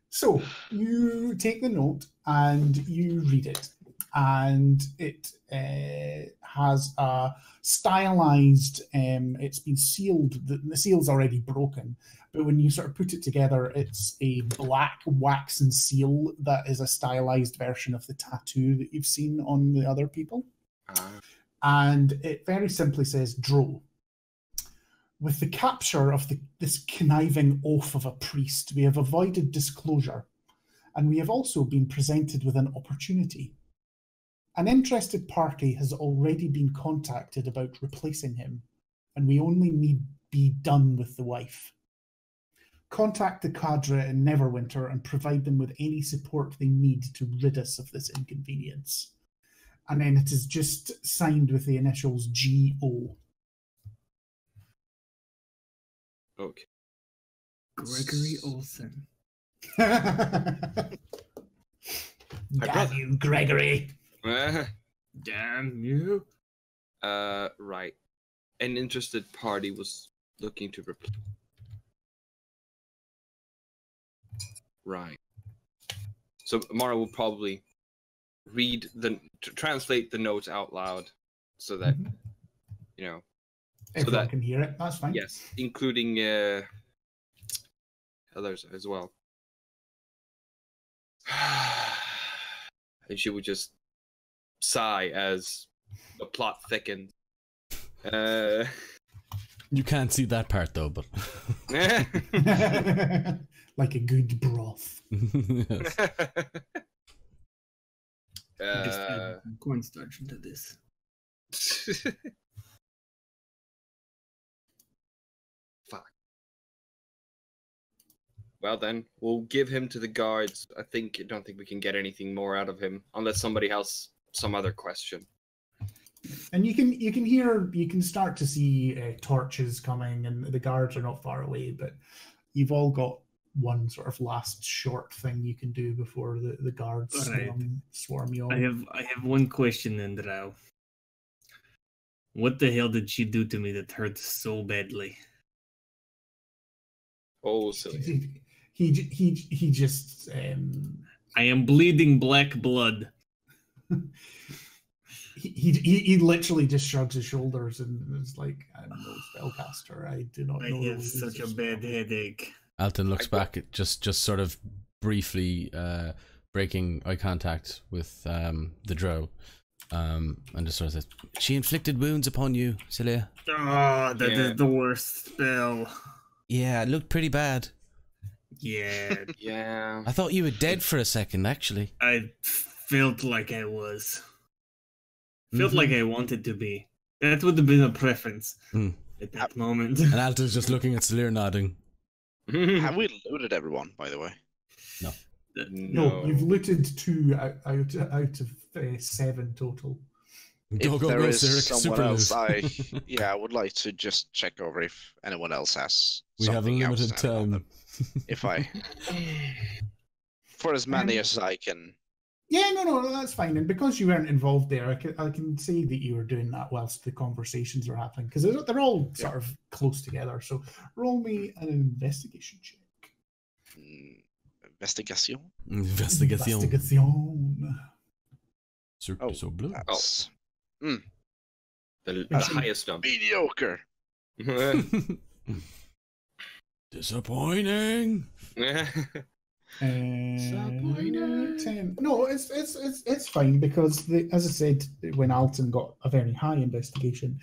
So you take the note and you read it, and it has a stylized. It's been sealed. The seal's already broken, but when you sort of put it together, it's a black waxen seal that is a stylized version of the tattoo that you've seen on the other people. And it very simply says Drow. With the capture of this conniving oaf of a priest, we have avoided disclosure, and we have also been presented with an opportunity. An interested party has already been contacted about replacing him, and we only need be done with the wife. Contact the cadre in Neverwinter and provide them with any support they need to rid us of this inconvenience. And then it is just signed with the initials G.O. Okay. Gregory Olsen. Damn you, Gregory. Damn you. Right. An interested party was looking to replace. Right. So Mara will probably translate the notes out loud, so that Everyone can hear it. That's fine. Yes, including others as well. And she would just sigh as the plot thickens. You can't see that part though, but like a good broth. yes. Just add some cornstarch into this. Fuck. Well then, we'll give him to the guards. I don't think we can get anything more out of him unless somebody has some other question. And you can start to see torches coming, and the guards are not far away, but you've all got one sort of last short thing you can do before the guards swarm you all. I have one question then, Drow. What the hell did she do to me that hurt so badly? Oh, silly. He just I am bleeding black blood. He literally just shrugs his shoulders and is like, I'm no spellcaster. I do not know. I have such a bad headache. Alton looks back at just sort of briefly breaking eye contact with the Drow, and just sort of says, "She inflicted wounds upon you, Celia." Oh, that is the worst spell. Yeah, it looked pretty bad. Yeah. Yeah. I thought you were dead for a second, actually. I felt like I was. Felt like I wanted to be. That would have been a preference at that moment. And Alta's just looking at Salir nodding. Have we looted everyone, by the way? No. No, you've looted 2 out of 7 total. If there is Cyrix, someone else, loot. I would like to just check over if anyone else has. We have a something limited outstanding on time. them. If I, for as many as I can. Yeah, no, that's fine. And because you weren't involved there, I can say that you were doing that whilst the conversations were happening, because they're all sort of close together. So roll me an investigation check. Investigation. Investigation. So blue. That's The highest number. mediocre. Disappointing. 10. No, it's fine, because as I said, when Alton got a very high investigation,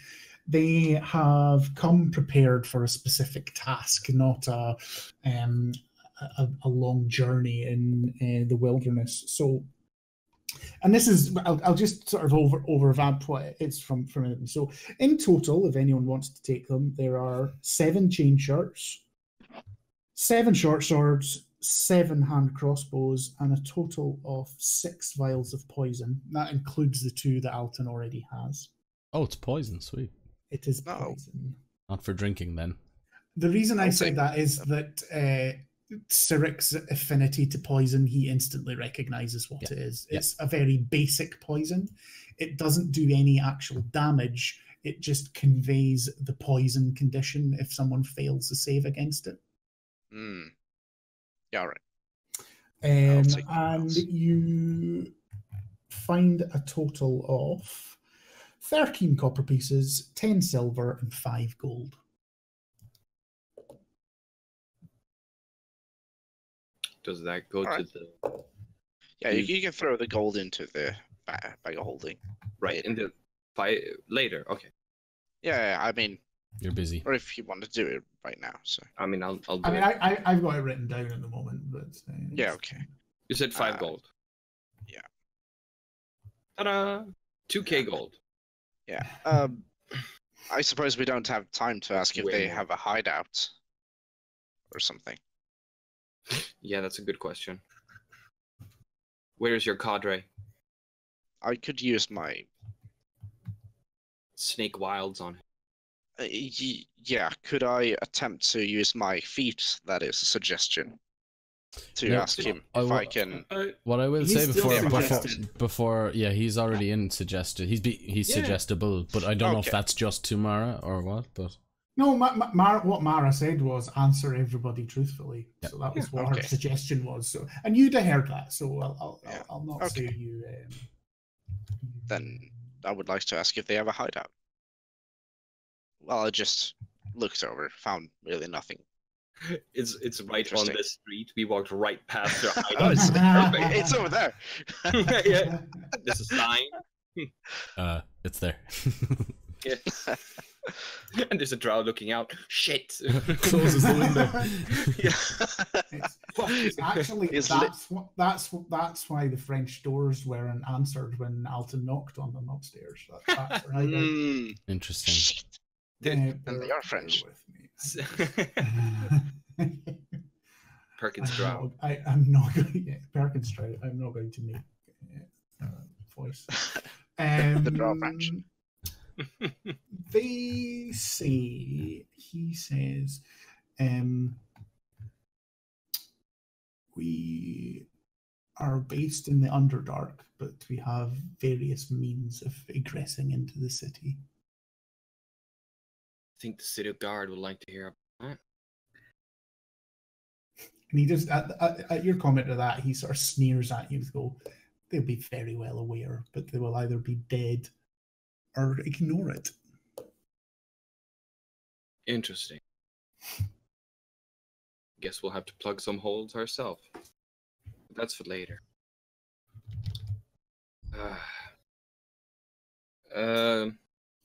they have come prepared for a specific task, not a long journey in the wilderness. So, and this is, I'll just sort of overvamp what it's from it. So, in total, if anyone wants to take them, there are 7 chain shirts, 7 short swords, 7 hand crossbows, and a total of 6 vials of poison. That includes the 2 that Alton already has. Oh, it's poison. Sweet. It is poison. Not for drinking, then. The reason I say that is that Cyric's affinity to poison, he instantly recognizes what it is. It's a very basic poison. It doesn't do any actual damage. It just conveys the poison condition if someone fails to save against it. Yeah, all right. And you find a total of 13 copper pieces, 10 silver, and 5 gold. Does that go to the... Yeah, you can throw the gold into the bag of holding. Right, in the... Later, okay. Yeah, I mean... You're busy. Or if you want to do it right now, so... I mean, I'll do it. I've got it written down at the moment, but... yeah, okay. You said 5 gold. Yeah. Ta-da! 2k gold. Yeah. I suppose we don't have time to ask if they have a hideout or something. Yeah, that's a good question. Where's your cadre? I could use my... Snake wilds on him. Yeah, could I attempt to use my feat? That is a suggestion. To ask him if I can... What I will say before, yeah, he's already in suggested. He's suggestible, but I don't know if that's just to Mara or what, but... No, what Mara said was answer everybody truthfully. Yep. So that was what her suggestion was. So, and you'd have heard that, so I'll not say you... Then I would like to ask if they have a hideout. Well, I just looked over, found really nothing. It's right on this street. We walked right past their hideout. Oh, it's perfect. It's over there. Yeah. There's a sign. It's there. Yeah. And there's a drow looking out. Shit. Closes the window. Actually, that's why the French doors weren't answered when Alton knocked on them upstairs. That's right. Interesting. Shit. And they are French. Perkins drow. I'm not going. Yeah, Perkins drow. I'm not going to make voice. The drow French. They say, he says, we are based in the Underdark, but we have various means of egressing into the city. I think the city guard would like to hear about that. And he just, at your comment to that, he sort of sneers at you and go, they'll be very well aware, but they will either be dead or ignore it. Interesting. Guess we'll have to plug some holes ourselves. That's for later.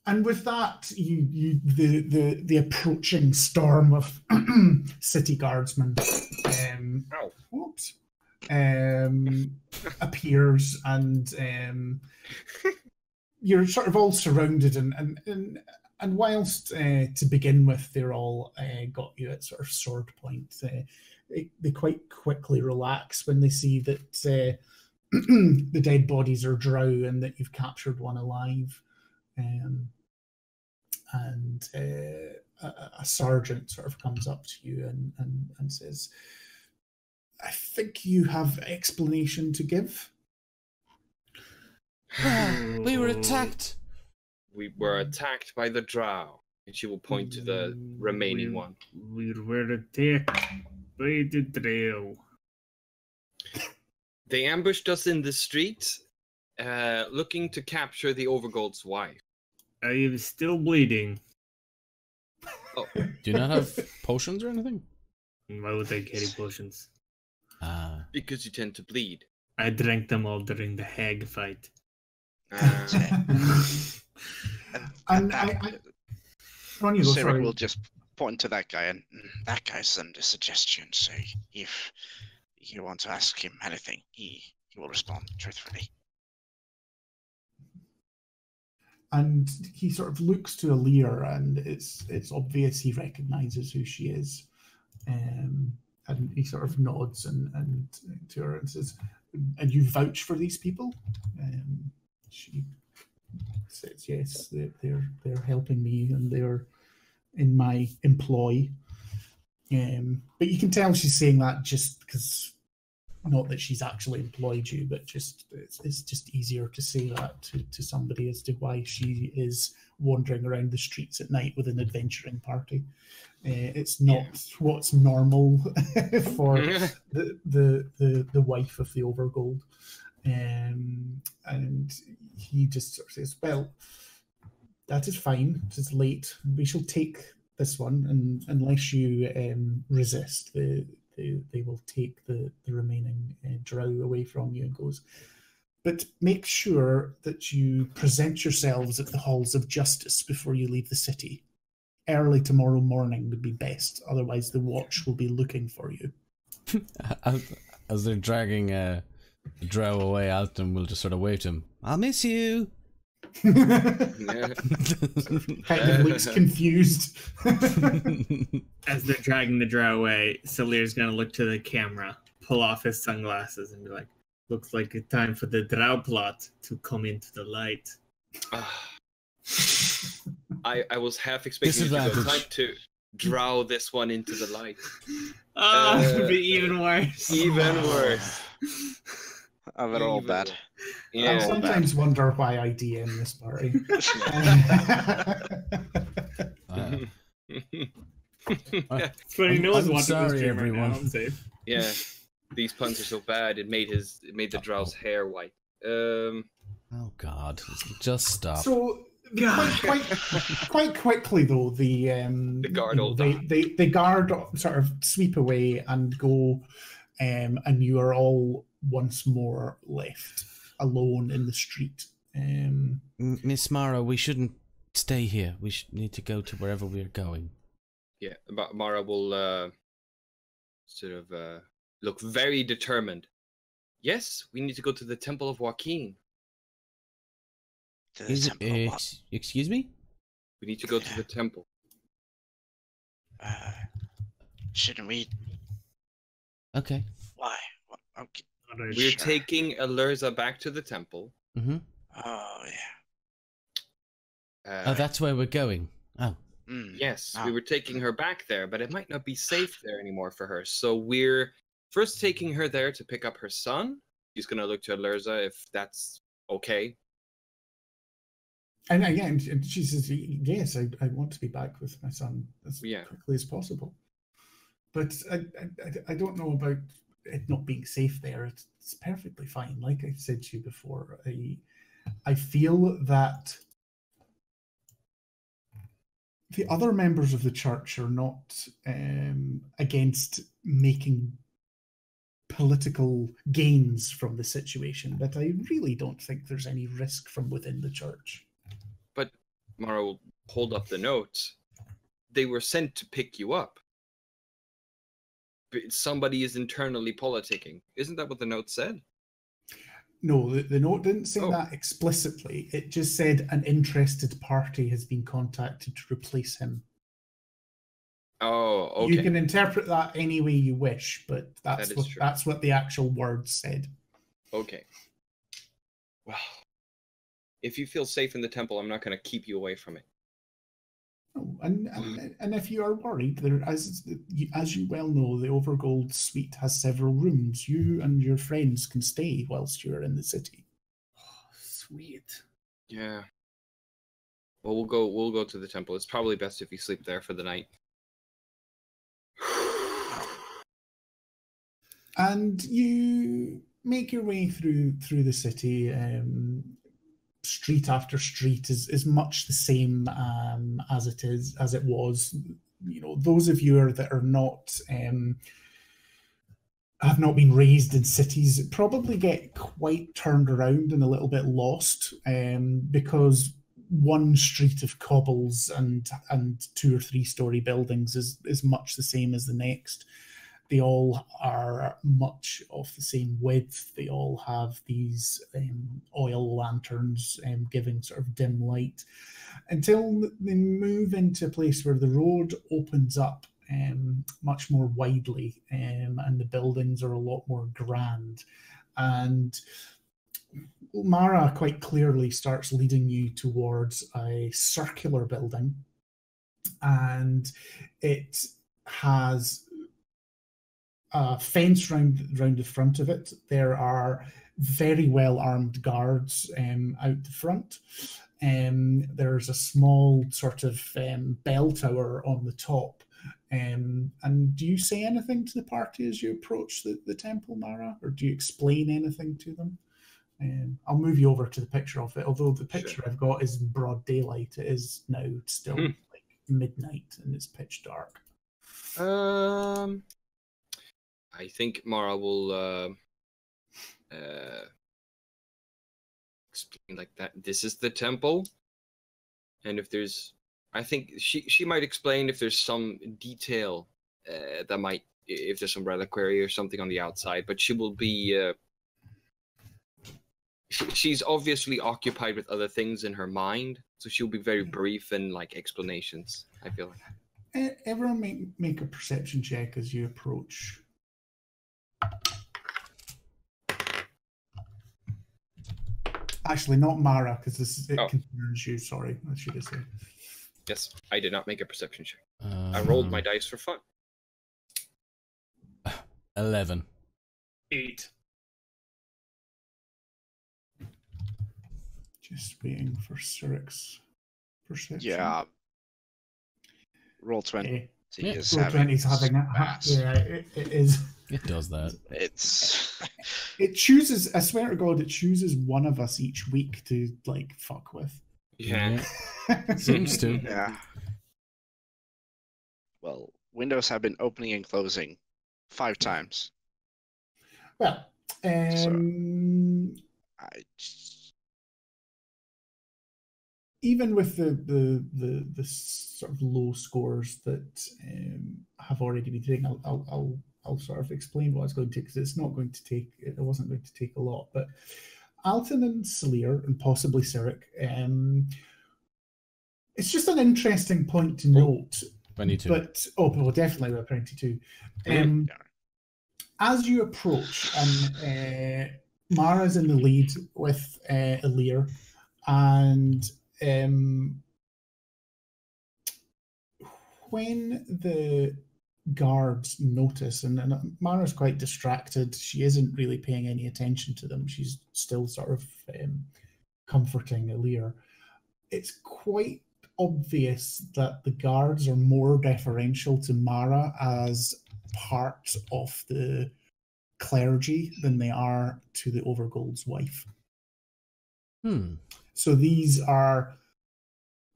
And with that, the approaching storm of city guardsmen appears, and you're sort of all surrounded, and whilst to begin with they're all got you at sort of sword point, they quite quickly relax when they see that the dead bodies are drow and that you've captured one alive. And a sergeant sort of comes up to you and says, I think you have explanation to give. We were attacked. We were attacked by the drow. And she will point to the remaining one. We were attacked by the drow. They ambushed us in the street, looking to capture the Overgold's wife. I am still bleeding. Oh. Do you not have potions or anything? Why would I carry potions? Because you tend to bleed. I drank them all during the hag fight. Cyril will just point to that guy, and that guy's under suggestion, so if you want to ask him anything, he will respond truthfully. And he sort of looks to Alir, and it's obvious he recognizes who she is. And he sort of nods and to her and says, and you vouch for these people? She says, yes, they're helping me and they're in my employ. But you can tell she's saying that just because, not that she's actually employed you, but just it's just easier to say that to somebody as to why she is wandering around the streets at night with an adventuring party. It's not what's normal for the wife of the Overgold. And he just sort of says, well, that is fine. It is late. We shall take this one, and unless you resist, they will take the remaining drow away from you, and goes, but make sure that you present yourselves at the halls of justice before you leave the city. Early tomorrow morning would be best, otherwise the watch will be looking for you. As they're dragging drow away, Alton will just sort of wave to him. I'll miss you. Kind of looks confused. As they're dragging the drow away, Salir's gonna look to the camera, pull off his sunglasses, and be like, looks like it's time for the drow plot to come into the light. I was half expecting you to go, time to drow this one into the light. It'd be even worse. Even worse. They're all bad. Yeah. I sometimes wonder why I DM this party. It's funny, no one's watching sorry, this stream right everyone. now. I'm safe. Yeah, these puns are so bad. It made the drow's hair white. Oh God! Just stop. So quite quickly though, the guard the guard sort of sweep away and go, and you are all once more left alone in the street. Miss Mara, we shouldn't stay here. We need to go to wherever we are going. Yeah, but Mara will sort of look very determined. Yes, we need to go to the Temple of Joaquin. Excuse me? We need to go to the temple. Shouldn't we? Okay. Why? Okay. We're taking Alurza back to the temple. Mm-hmm. Oh yeah. Oh, that's where we're going. Oh. Yes, we were taking her back there, but it might not be safe there anymore for her. So we're first taking her there to pick up her son. He's going to look to Alurza if that's okay. And again, she says, yes, I want to be back with my son as quickly as possible. But I don't know about it not being safe there. It's perfectly fine. Like I said to you before, I feel that the other members of the church are not against making political gains from the situation, but I really don't think there's any risk from within the church. But Mara will hold up the notes. They were sent to pick you up. somebody is internally politicking. Isn't that what the note said? No, the note didn't say Oh. that explicitly. It just said an interested party has been contacted to replace him. Oh, okay. You can interpret that any way you wish, but That is true. that's what the actual words said. Okay. Well, if you feel safe in the temple, I'm not going to keep you away from it. Oh, and if you are worried, there as you well know, the Overgold Suite has several rooms. You and your friends can stay whilst you're in the city. Oh, sweet. Yeah. Well, we'll go to the temple. It's probably best if you sleep there for the night. And you make your way through the city. Street after street is much the same as it was. You know, those of you that are not have not been raised in cities probably get quite turned around and a little bit lost, because one street of cobbles and 2 or 3 story buildings is much the same as the next. They all are much of the same width. They all have these oil lanterns giving sort of dim light until they move into a place where the road opens up much more widely, and the buildings are a lot more grand. And Mara quite clearly starts leading you towards a circular building, and it has a fence round the front of it. There are very well armed guards out the front. There's a small sort of bell tower on the top. And do you say anything to the party as you approach the temple, Mara, or do you explain anything to them? I'll move you over to the picture of it. Although the picture I've got is in broad daylight, it is now still like midnight and it's pitch dark. I think Mara will explain like that. This is the temple, and if there's, I think she might explain if there's some detail that might, if there's some reliquary or something on the outside. But she will be. She's obviously occupied with other things in her mind, so she'll be very brief in like explanations. I feel like. Everyone make a perception check as you approach. Actually, not Mara, because it concerns you. Sorry, I should have said. Yes, I did not make a perception check. I rolled my dice for fun. 11. 8. Just waiting for Cyric's perception. Yeah. Roll 20. Yeah. Roll 20's having it. Yeah, it is. It does that. It's It chooses, I swear to God, it chooses one of us each week to like fuck with. Yeah. Seems to. yeah. Well, windows have been opening and closing 5 times. Well, I even with the sort of low scores that have already been taken, I'll sort of explain what it's going to, because it's not going to take, it wasn't going to take a lot. But Alton and Salir, and possibly Cyric, it's just an interesting point to note. 22. But well, definitely with 22. As you approach, and Mara's in the lead with Alir, and when the guards notice, and Mara's quite distracted, she isn't really paying any attention to them. She's still sort of comforting Alir. It's quite obvious that the guards are more deferential to Mara as part of the clergy than they are to the Overgold's wife. So these are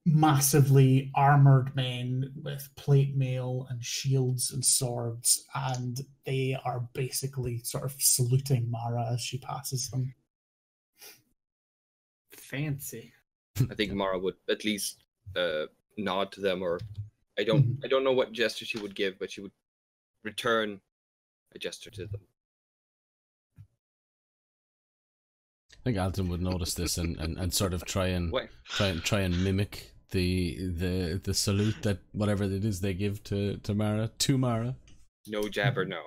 massively armored men with plate mail and shields and swords, and they are basically sort of saluting Mara as she passes them. Fancy. I think Mara would at least nod to them, or I don't know what gesture she would give, but she would return I gesture to them. I think Alton would notice this and sort of try and mimic the salute that whatever it is they give to Mara. No jabber, no.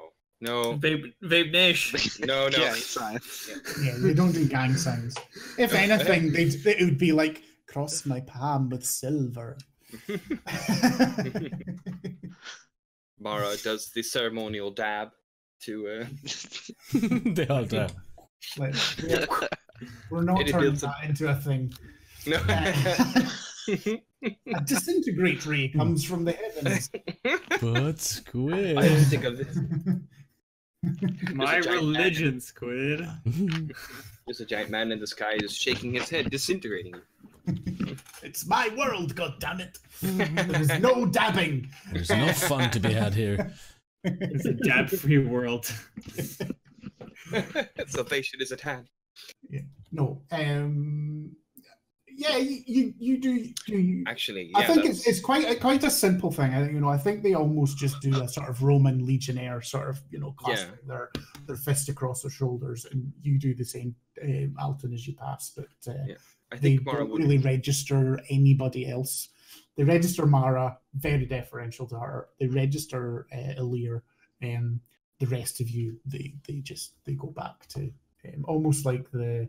Vape Nish. No. Yeah, signs. Yeah, they don't do gang signs. If anything, it would be like, cross my palm with silver. Mara does the ceremonial dab to... They all dab. We're not turning that into a thing. No. A disintegrate ray comes from the heavens. But Squid. I didn't think of this. My religion, Squid. There's a giant man in the sky just shaking his head, disintegrating. It's my world, goddammit. There's no dabbing. There's no fun to be had here. It's a dab-free world. Salvation is at hand. Yeah. No. Yeah, you do. Actually, yeah, I think it's quite a simple thing. I think they almost just do a sort of Roman legionnaire sort of, clasping their fist across their shoulders, and you do the same, Alton, as you pass. But I they think Mara don't would really register anybody else. They register Mara, very deferential to her. They register Alir, and the rest of you, they go back to almost like the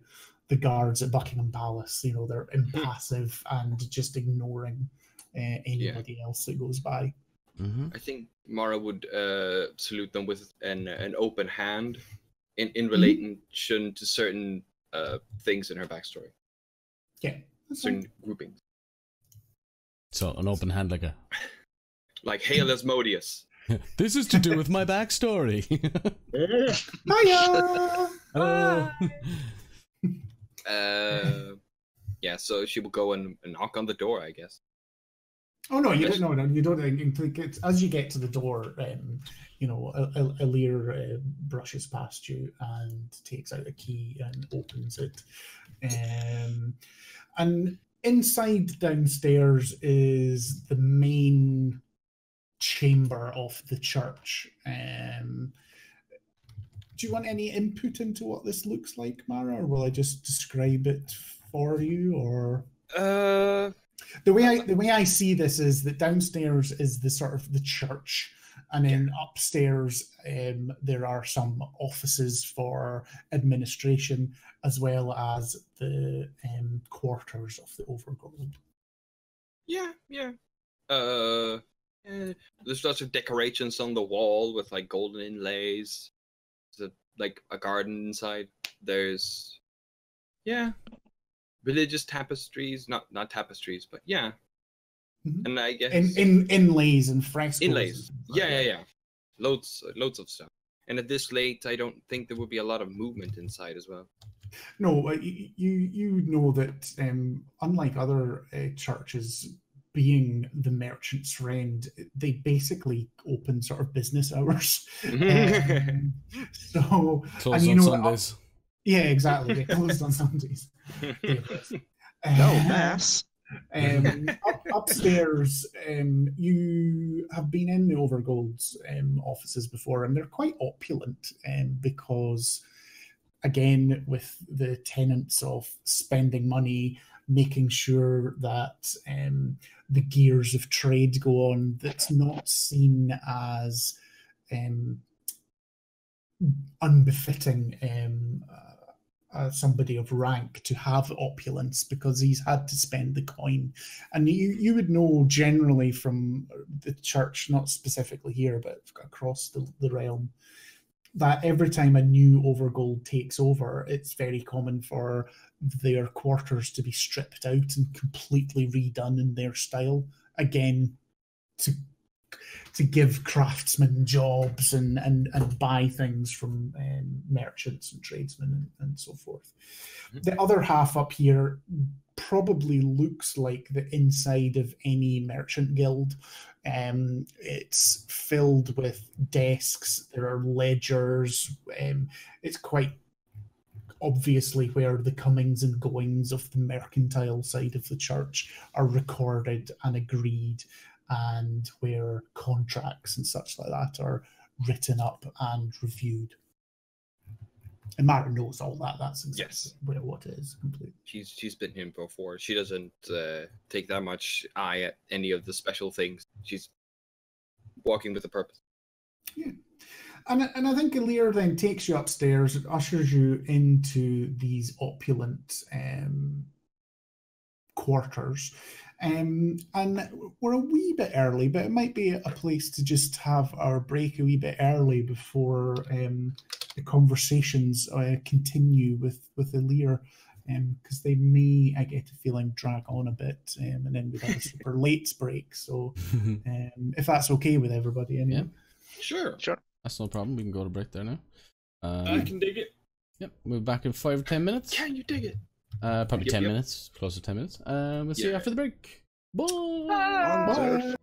guards at Buckingham Palace. They're impassive and just ignoring anybody else that goes by. Mm-hmm. I think Mara would salute them with an open hand in relation to certain things in her backstory. Yeah. Certain groupings. So an open hand like Hail Asmodeus. This is to do with my backstory. Hiya! Hello. Yeah, so she will go and knock on the door, I guess. Oh no, you don't. No, you don't. As you get to the door, Alir brushes past you and takes out a key and opens it. And inside downstairs is the main chamber of the church. Do you want any input into what this looks like, Mara, or will I just describe it for you? Or the way I see this is that downstairs is the sort of the church, and then upstairs there are some offices for administration, as well as the quarters of the Overgold. Yeah. There's lots of decorations on the wall with like golden inlays. There's a garden inside. There's religious tapestries, not tapestries, but and I guess inlays and frescoes. Inlays, yeah. Loads of stuff. And at this late, I don't think there would be a lot of movement inside as well. No, you know that unlike other churches, being the merchant's friend, they basically open sort of business hours. So closed on Sundays. Yeah, exactly. They closed on Sundays. No mass. Upstairs, you have been in the Overgold's offices before, and they're quite opulent because, again, with the tenets of spending money, making sure that the gears of trade go on, that's not seen as unbefitting somebody of rank to have opulence, because he's had to spend the coin. And you would know generally from the church, not specifically here, but across the realm, that every time a new Overgold takes over, it's very common for their quarters to be stripped out and completely redone in their style, again, to give craftsmen jobs and buy things from merchants and tradesmen and so forth. The other half up here probably looks like the inside of any merchant guild. It's filled with desks, there are ledgers, it's quite obviously where the comings and goings of the mercantile side of the church are recorded and agreed, and where contracts and such like that are written up and reviewed. And Mara knows all that. That's exactly what it is completely. She's been here before. She doesn't take that much eye at any of the special things. She's walking with a purpose. Yeah. And I think Alir then takes you upstairs and ushers you into these opulent quarters. And we're a wee bit early, but it might be a place to just have our break a wee bit early before the conversations continue with Alir, because they may, I get a feeling, drag on a bit, and then we'd have a super late break. So if that's okay with everybody, anyway. Yeah. Sure. That's no problem. We can go to break there now. I can dig it. Yep, we'll be back in 5 or 10 minutes. Can you dig it? Probably 10 minutes, close to 10 minutes. We'll see you after the break. Bye. Bye.